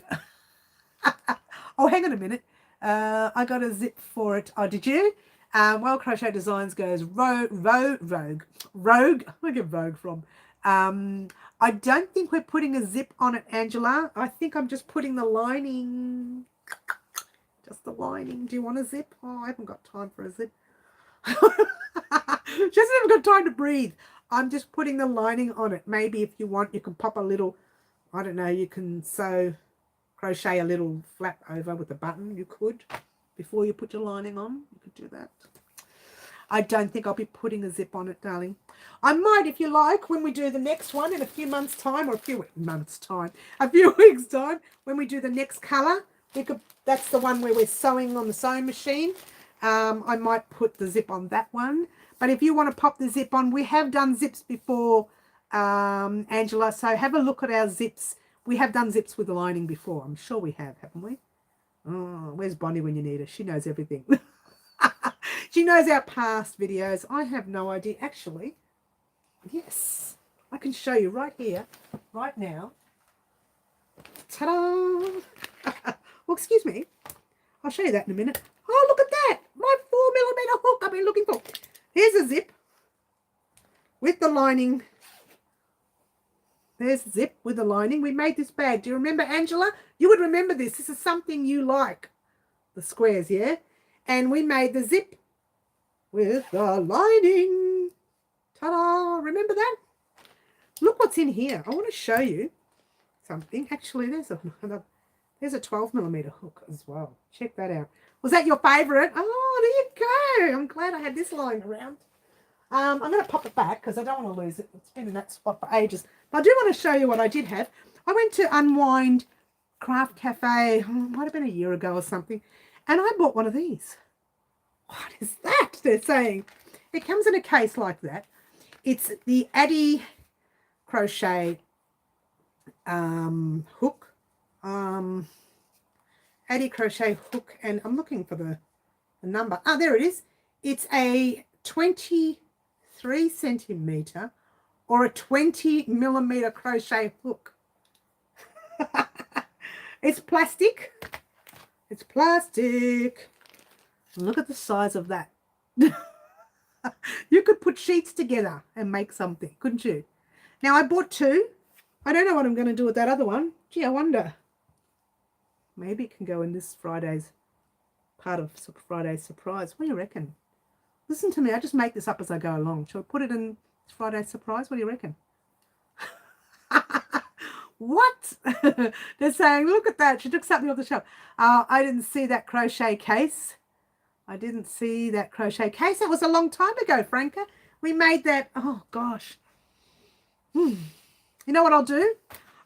Oh, hang on a minute. I got a zip for it. Oh, did you? Well, Crochet Designs goes rogue. Where I get Vogue from? I don't think we're putting a zip on it, Angela. I think I'm just putting the lining. Just the lining. Do you want a zip? Oh, I haven't got time for a zip. Just haven't got time to breathe. I'm just putting the lining on it. Maybe if you want, you can pop a little, I don't know, you can crochet a little flap over with a button. You could, before you put your lining on, you could do that. I don't think I'll be putting a zip on it, darling. I might, if you like, when we do the next one in a few months' time, or a few weeks' time, when we do the next colour, that's the one where we're sewing on the sewing machine. I might put the zip on that one. But if you want to pop the zip on, we have done zips before, Angela. So have a look at our zips. We have done zips with the lining before. I'm sure we have, haven't we? Oh, where's Bonnie when you need her? She knows everything. She knows our past videos. I have no idea. Actually, yes, I can show you right here, right now. Ta-da! Well, excuse me. I'll show you that in a minute. Oh, look at that. My 4mm hook I've been looking for. Here's a zip with the lining. There's a zip with the lining. We made this bag. Do you remember, Angela? You would remember this. This is something you like. The squares, yeah? And we made the zip with the lining. Ta-da! Remember that? Look what's in here. I want to show you something. Actually, there's There's a 12mm hook as well. Check that out. Was that your favourite? Oh, there you go. I'm glad I had this lying around. I'm going to pop it back because I don't want to lose it. It's been in that spot for ages. But I do want to show you what I did have. I went to Unwind Craft Cafe, might have been a year ago or something, and I bought one of these. What is that? They're saying. It comes in a case like that. It's the Addy Crochet hook. Addy Crochet hook, and I'm looking for the number. Oh, there it is. It's a 23cm or a 20mm crochet hook. It's plastic. It's plastic. Look at the size of that. You could put sheets together and make something, couldn't you? Now, I bought two. I don't know what I'm going to do with that other one. Gee, I wonder. Maybe it can go in this Friday's part of Friday's surprise. What do you reckon? Listen to me. I just make this up as I go along. Shall I put it in Friday's surprise? What do you reckon? What? They're saying, look at that. She took something off the shelf. I didn't see that crochet case. I didn't see that crochet case. That was a long time ago, Franca. We made that. Oh, gosh. You know what I'll do?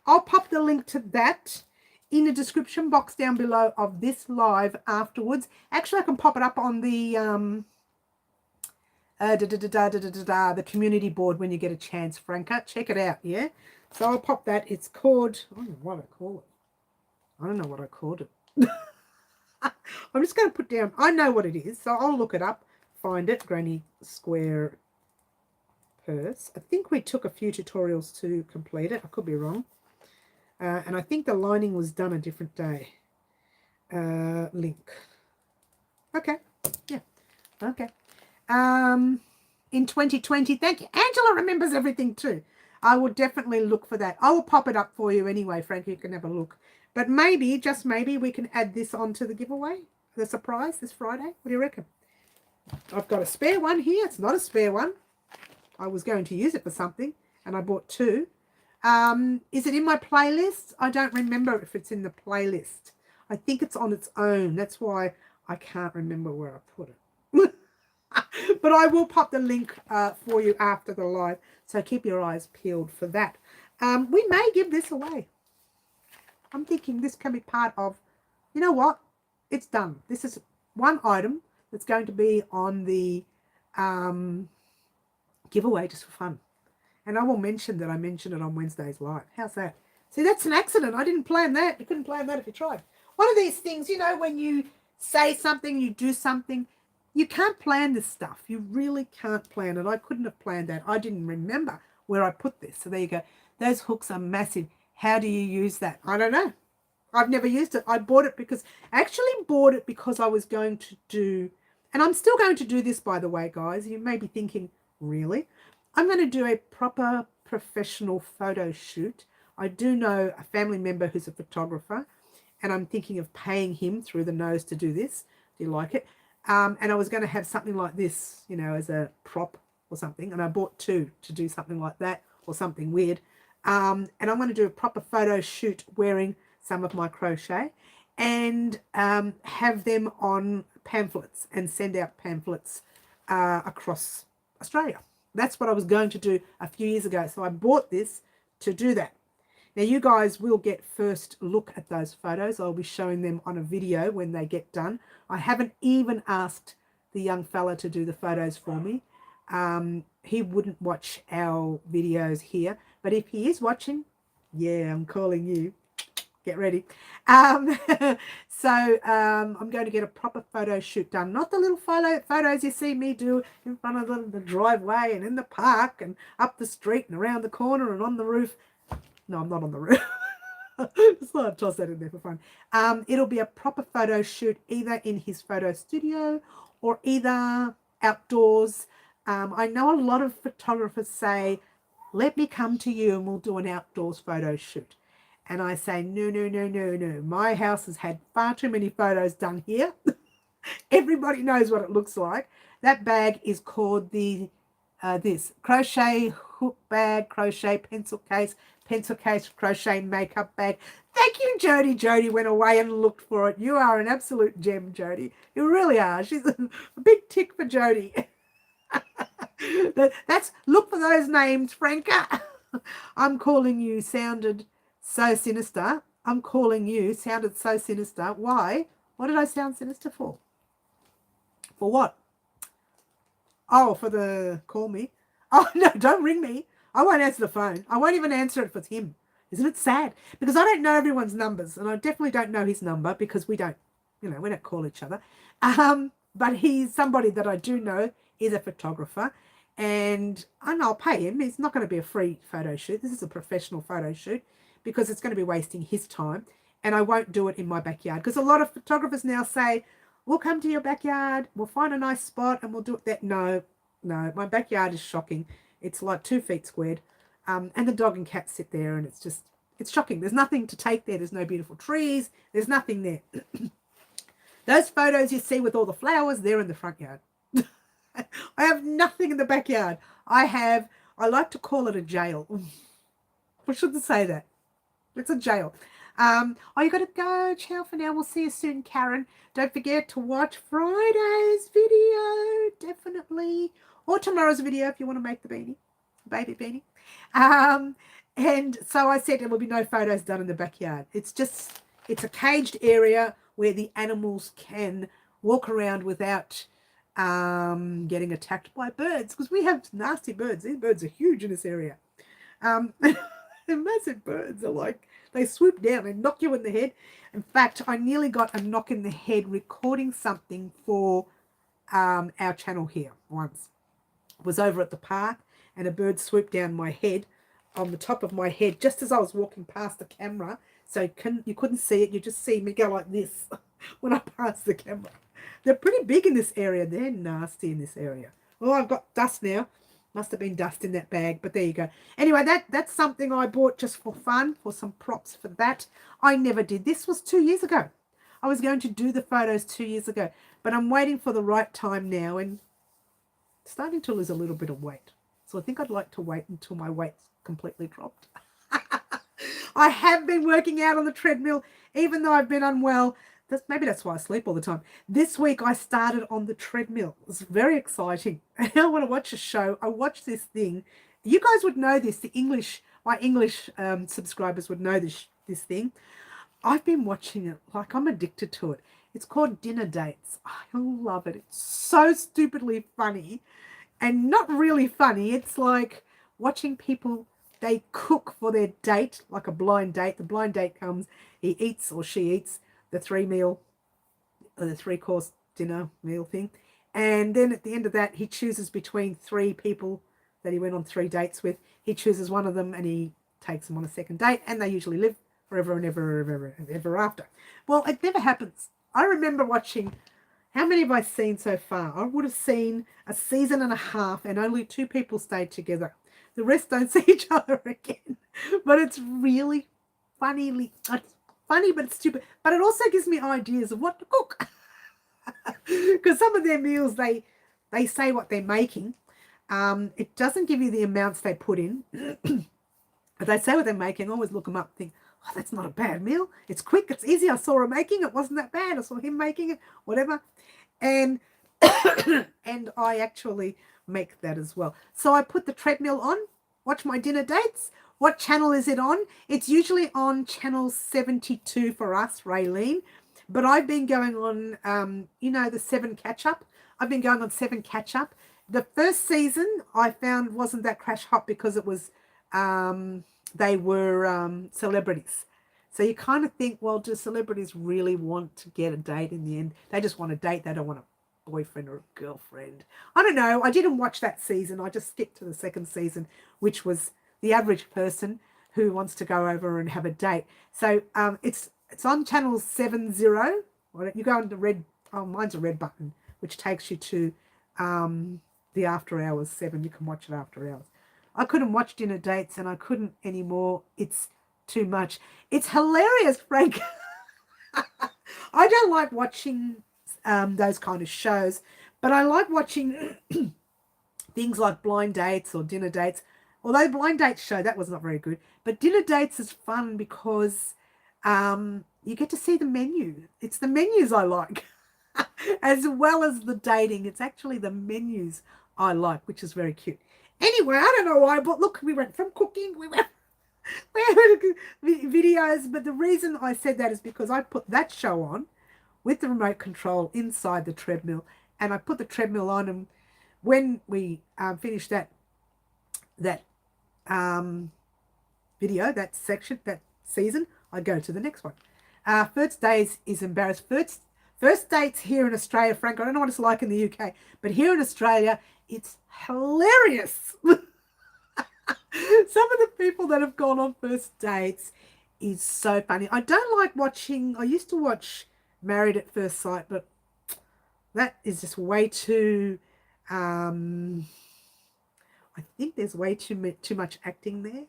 I'll pop the link to that in the description box down below of this live afterwards. Actually, I can pop it up on the the community board when you get a chance, Franca. Check it out, yeah? So I'll pop that. It's called, I don't know what I call it. I don't know what I called it. I'm just going to put down, I know what it is, so I'll look it up, find it. Granny Square Purse. I think we took a few tutorials to complete it. I could be wrong. And I think the lining was done a different day. Link. Okay. Yeah. Okay. In 2020. Thank you. Angela remembers everything too. I will definitely look for that. I will pop it up for you anyway, Frankie. You can have a look. But maybe, just maybe, we can add this onto the giveaway, the surprise this Friday. What do you reckon? I've got a spare one here. It's not a spare one. I was going to use it for something, and I bought two. Is it in my playlist? I don't remember if it's in the playlist. I think it's on its own. That's why I can't remember where I put it. But I will pop the link for you after the live, so keep your eyes peeled for that. We may give this away. I'm thinking this can be part of, you know what? It's done. This is one item that's going to be on the giveaway just for fun. And I will mention that I mentioned it on Wednesday's live. How's that? See, that's an accident. I didn't plan that. You couldn't plan that if you tried. One of these things, you know, when you say something, you do something, you can't plan this stuff. You really can't plan it. I couldn't have planned that. I didn't remember where I put this. So there you go. Those hooks are massive. How do you use that? I don't know. I've never used it. I bought it because, I actually bought it because I was going to do, and I'm still going to do this, by the way, guys. You may be thinking, really? I'm going to do a proper professional photo shoot. I do know a family member who's a photographer, and I'm thinking of paying him through the nose to do this. Do you like it? And I was going to have something like this, you know, as a prop or something. And I bought two to do something like that or something weird. And I'm going to do a proper photo shoot wearing some of my crochet and have them on pamphlets and send out pamphlets across Australia. That's what I was going to do a few years ago. So I bought this to do that. Now, you guys will get first look at those photos. I'll be showing them on a video when they get done. I haven't even asked the young fella to do the photos for me. He wouldn't watch our videos here. But if he is watching, yeah, I'm calling you. Get ready. I'm going to get a proper photo shoot done. Not the little photos you see me do in front of the driveway and in the park and up the street and around the corner and on the roof. No, I'm not on the roof. Just thought I'd toss that in there for fun. It'll be a proper photo shoot either in his photo studio or either outdoors. I know a lot of photographers say, let me come to you and we'll do an outdoors photo shoot. And I say, no, no, no, no, no. My house has had far too many photos done here. Everybody knows what it looks like. That bag is called the this crochet hook bag, crochet pencil case, crochet makeup bag. Thank you, Jody. Jody went away and looked for it. You are an absolute gem, Jody. You really are. She's a big tick for Jody. That's look for those names, Franca. I'm calling you sounded so sinister. I'm calling you sounded so sinister. Why? What did I sound sinister for? For what? Oh, for the call me. Oh, no, don't ring me. I won't answer the phone. I won't even answer it if it's him. Isn't it sad? Because I don't know everyone's numbers, and I definitely don't know his number because we don't call each other. But he's somebody that I do know is a photographer, and I'll pay him. It's not going to be a free photo shoot. This is a professional photo shoot because it's going to be wasting his time, and I won't do it in my backyard because a lot of photographers now say, we'll come to your backyard, we'll find a nice spot, and we'll do it there. No, my backyard is shocking. It's like 2 feet squared, and the dog and cat sit there, and it's shocking. There's nothing to take there. There's no beautiful trees. There's nothing there. Those photos you see with all the flowers, they're in the front yard. I have nothing in the backyard. I like to call it a jail. I shouldn't say that. It's a jail. You got to go. Ciao for now. We'll see you soon, Karen. Don't forget to watch Friday's video, definitely. Or tomorrow's video if you want to make the beanie, baby beanie. And so I said there will be no photos done in the backyard. It's a caged area where the animals can walk around without getting attacked by birds, because we have nasty birds. These birds are huge in this area. They're massive birds. Are like, they swoop down and knock you in the head. In fact, I nearly got a knock in the head recording something for our channel here once. I was over at the park and a bird swooped down my head, on the top of my head, just as I was walking past the camera. So you couldn't see it. You just see me go like this when I pass the camera. They're pretty big in this area. They're nasty in this area. Oh, I've got dust now. Must have been dust in that bag, but there you go. Anyway, that's something I bought just for fun, for some props for that. I never did. This was 2 years ago. I was going to do the photos 2 years ago, but I'm waiting for the right time now and starting to lose a little bit of weight. So I think I'd like to wait until my weight's completely dropped. I have been working out on the treadmill, even though I've been unwell. Maybe that's why I sleep all the time. This week I started on the treadmill. It's very exciting. I want to watch a show. I watched this thing. You guys would know this. My English subscribers would know this thing. I've been watching it. Like, I'm addicted to it. It's called Dinner Dates. I love it. It's so stupidly funny and not really funny. It's like watching people, they cook for their date, like a blind date. The blind date comes, he eats or she eats the 3-course dinner meal thing. And then at the end of that, he chooses between 3 people that he went on 3 dates with. He chooses one of them and he takes them on a second date, and they usually live forever and ever after. Well, it never happens. I remember watching, how many have I seen so far? I would have seen a season and a half, and only 2 people stayed together. The rest don't see each other again. But it's really funny, but it's stupid. But it also gives me ideas of what to cook. Because some of their meals, they say what they're making. It doesn't give you the amounts they put in. But they say what they're making. I always look them up and think, oh, that's not a bad meal. It's quick. It's easy. I saw her making it. Wasn't that bad. I saw him making it. Whatever. And and I actually make that as well. So I put the treadmill on, watch my dinner dates. What channel is it on? It's usually on channel 72 for us, Raylene. But I've been going on, the 7 catch-up. I've been going on 7 catch-up. The first season I found wasn't that crash hot because it was, they were celebrities. So you kind of think, well, do celebrities really want to get a date in the end? They just want a date. They don't want a boyfriend or a girlfriend. I don't know. I didn't watch that season. I just skipped to the second season, which was the average person who wants to go over and have a date. So it's on channel 70. You go on the red, mine's a red button, which takes you to the after hours 7. You can watch it after hours. I couldn't watch dinner dates and I couldn't anymore. It's too much. It's hilarious, Frank. I don't like watching those kind of shows, but I like watching things like blind dates or dinner dates. Although blind dates show, that was not very good. But dinner dates is fun because you get to see the menu. It's the menus I like. As well as the dating. It's actually the menus I like, which is very cute. Anyway, I don't know why, but look, we went from cooking, we went videos, but the reason I said that is because I put that show on with the remote control inside the treadmill, and I put the treadmill on, and when we finished that video, that section, that season, I go to the next one. First days is embarrassed. First dates here in Australia, Frank, I don't know what it's like in the UK, but here in Australia, it's hilarious. Some of the people that have gone on first dates is so funny. I don't like watching, I used to watch Married at First Sight, but that is just way too, I think there's way too much acting there.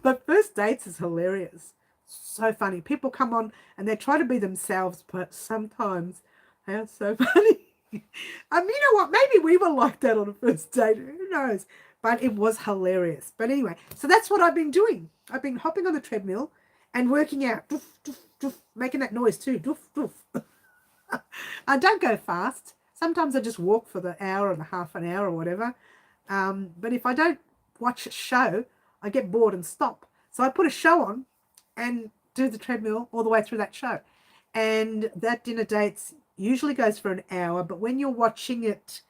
But first dates is hilarious. So funny. People come on and they try to be themselves, but sometimes they are so funny. You know what? Maybe we were like that on a first date. Who knows? But it was hilarious. But anyway, so that's what I've been doing. I've been hopping on the treadmill and working out, doof, doof, doof, making that noise too. Doof, doof. I don't go fast. Sometimes I just walk for the hour and a half an hour or whatever. But if I don't watch a show, I get bored and stop. So I put a show on and do the treadmill all the way through that show. And that dinner dates usually goes for an hour, but when you're watching it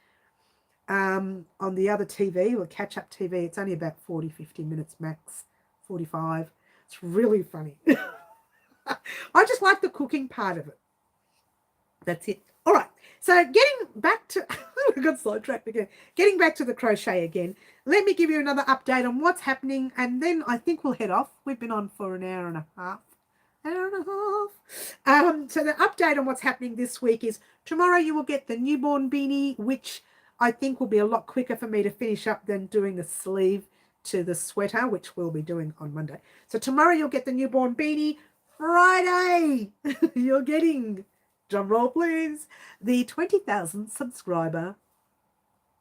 on the other TV or catch-up TV, it's only about 40-50 minutes max, 45. It's really funny. I just like the cooking part of it. That's it. All right, so getting back to I got sidetracked again. Getting back to the crochet again, let me give you another update on what's happening, and then I think we'll head off. We've been on for an hour and a half. So the update on what's happening this week is tomorrow you will get the newborn beanie, which I think will be a lot quicker for me to finish up than doing the sleeve to the sweater, which we'll be doing on Monday. So tomorrow you'll get the newborn beanie. Friday you're getting, drum roll please, the 20,000 subscriber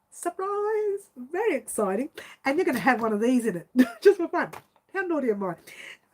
surprise. Very exciting. And you're going to have one of these in it just for fun. How naughty am I?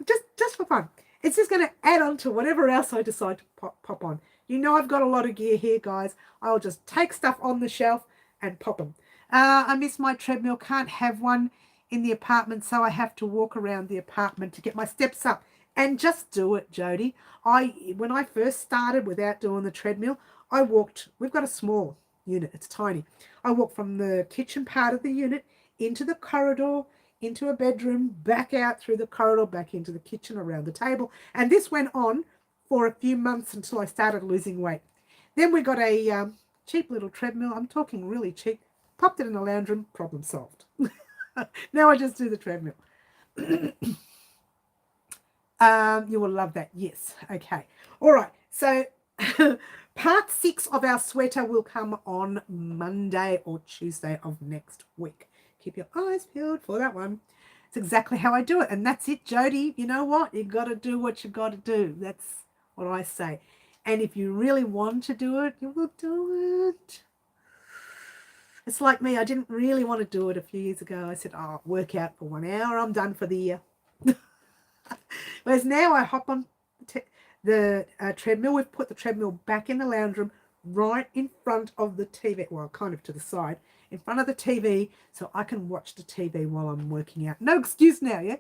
Just for fun. It's just going to add on to whatever else I decide to pop on. You know I've got a lot of gear here, guys. I'll just take stuff on the shelf and pop them. I miss my treadmill. Can't have one in the apartment, so I have to walk around the apartment to get my steps up. And just do it, Jody. When I first started without doing the treadmill, I walked. We've got a small unit. It's tiny. I walked from the kitchen part of the unit into the corridor, into a bedroom, back out through the corridor, back into the kitchen, around the table. And this went on for a few months until I started losing weight. Then we got a cheap little treadmill. I'm talking really cheap. Popped it in the lounge room, problem solved. Now I just do the treadmill. You will love that. Yes. Okay. All right. So part 6 of our sweater will come on Monday or Tuesday of next week. Keep your eyes peeled for that one. It's exactly how I do it. And that's it, Jody. You know what? You got to do what you got to do. That's what I say. And if you really want to do it, you will do it. It's like me. I didn't really want to do it a few years ago. I said, oh, work out for 1 hour. I'm done for the year. Whereas now I hop on the treadmill. We've put the treadmill back in the lounge room right in front of the TV. Well, kind of to the side. In front of the TV, so I can watch the TV while I'm working out. No excuse now, yeah?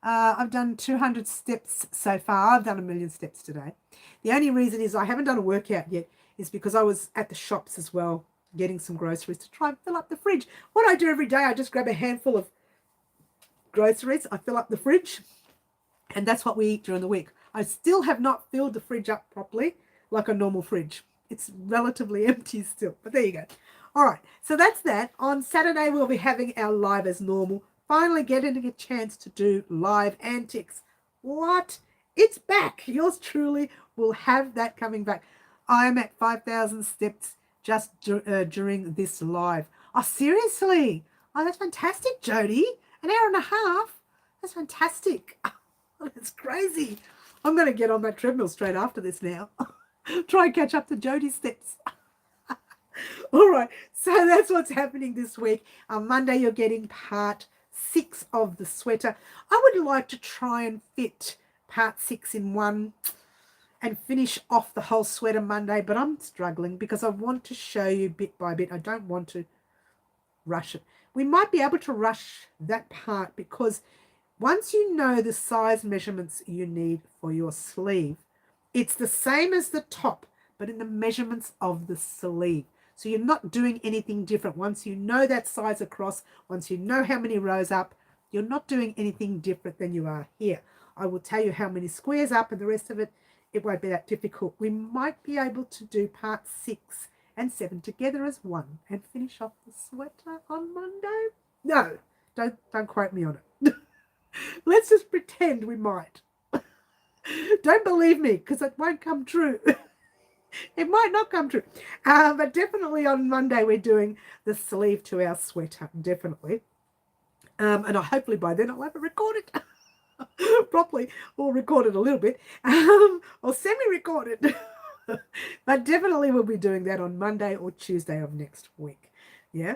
I've done 200 steps so far. I've done 1,000,000 steps today. The only reason is I haven't done a workout yet is because I was at the shops as well, getting some groceries to try and fill up the fridge. What I do every day, I just grab a handful of groceries, I fill up the fridge, and that's what we eat during the week. I still have not filled the fridge up properly like a normal fridge. It's relatively empty still, but there you go. All right, so that's that. On Saturday, we'll be having our live as normal. Finally getting a chance to do live antics. What? It's back. Yours truly will have that coming back. I am at 5,000 steps just during this live. Oh, seriously? Oh, that's fantastic, Jody. An hour and a half? That's fantastic. Oh, that's crazy. I'm going to get on that treadmill straight after this now. Try and catch up to Jody's steps. All right, so that's what's happening this week. On Monday, you're getting part 6 of the sweater. I would like to try and fit part 6 in one and finish off the whole sweater Monday, but I'm struggling because I want to show you bit by bit. I don't want to rush it. We might be able to rush that part because once you know the size measurements you need for your sleeve, it's the same as the top, but in the measurements of the sleeve. So you're not doing anything different. Once you know that size across, once you know how many rows up, you're not doing anything different than you are here. I will tell you how many squares up and the rest of it. It won't be that difficult. We might be able to do part 6 and 7 together as one and finish off the sweater on Monday. No, don't quote me on it. Let's just pretend we might. Don't believe me because it won't come true. It might not come true. But definitely on Monday we're doing the sleeve to our sweater. Definitely. And hopefully by then I'll have it recorded properly, or recorded a little bit, or semi-recorded. But definitely we'll be doing that on Monday or Tuesday of next week. Yeah.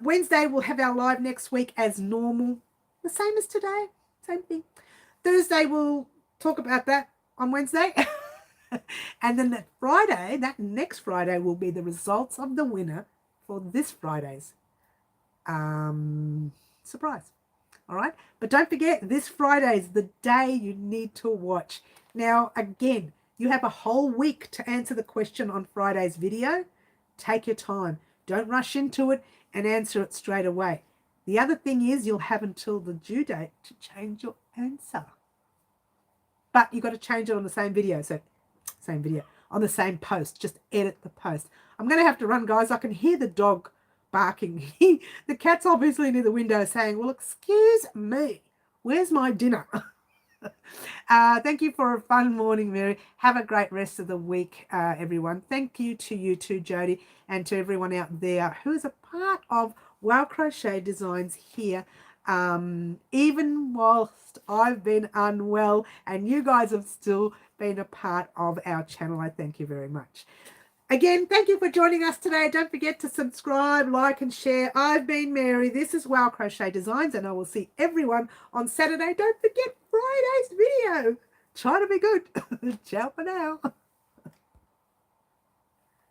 Wednesday we'll have our live next week as normal. The same as today. Same thing. Thursday we'll talk about that on Wednesday. And then that Friday, that next Friday, will be the results of the winner for this Friday's surprise. All right. But don't forget, this Friday is the day you need to watch. Now, again, you have a whole week to answer the question on Friday's video. Take your time. Don't rush into it and answer it straight away. The other thing is you'll have until the due date to change your answer. But you've got to change it on the same video. So, same video. On the same post. Just edit the post. I'm going to have to run, guys. I can hear the dog barking. The cat's obviously near the window saying, well, excuse me, where's my dinner? Thank you for a fun morning, Mary. Have a great rest of the week, everyone. Thank you to you too, Jody, and to everyone out there who is a part of Wow Crochet Designs here. Even whilst I've been unwell and you guys have still been a part of our channel, I thank you very much. Again, thank you for joining us today. Don't forget to subscribe, like, and share. I've been Mary. This is Wow Crochet Designs, and I will see everyone on Saturday. Don't forget Friday's video. Try to be good. Ciao for now.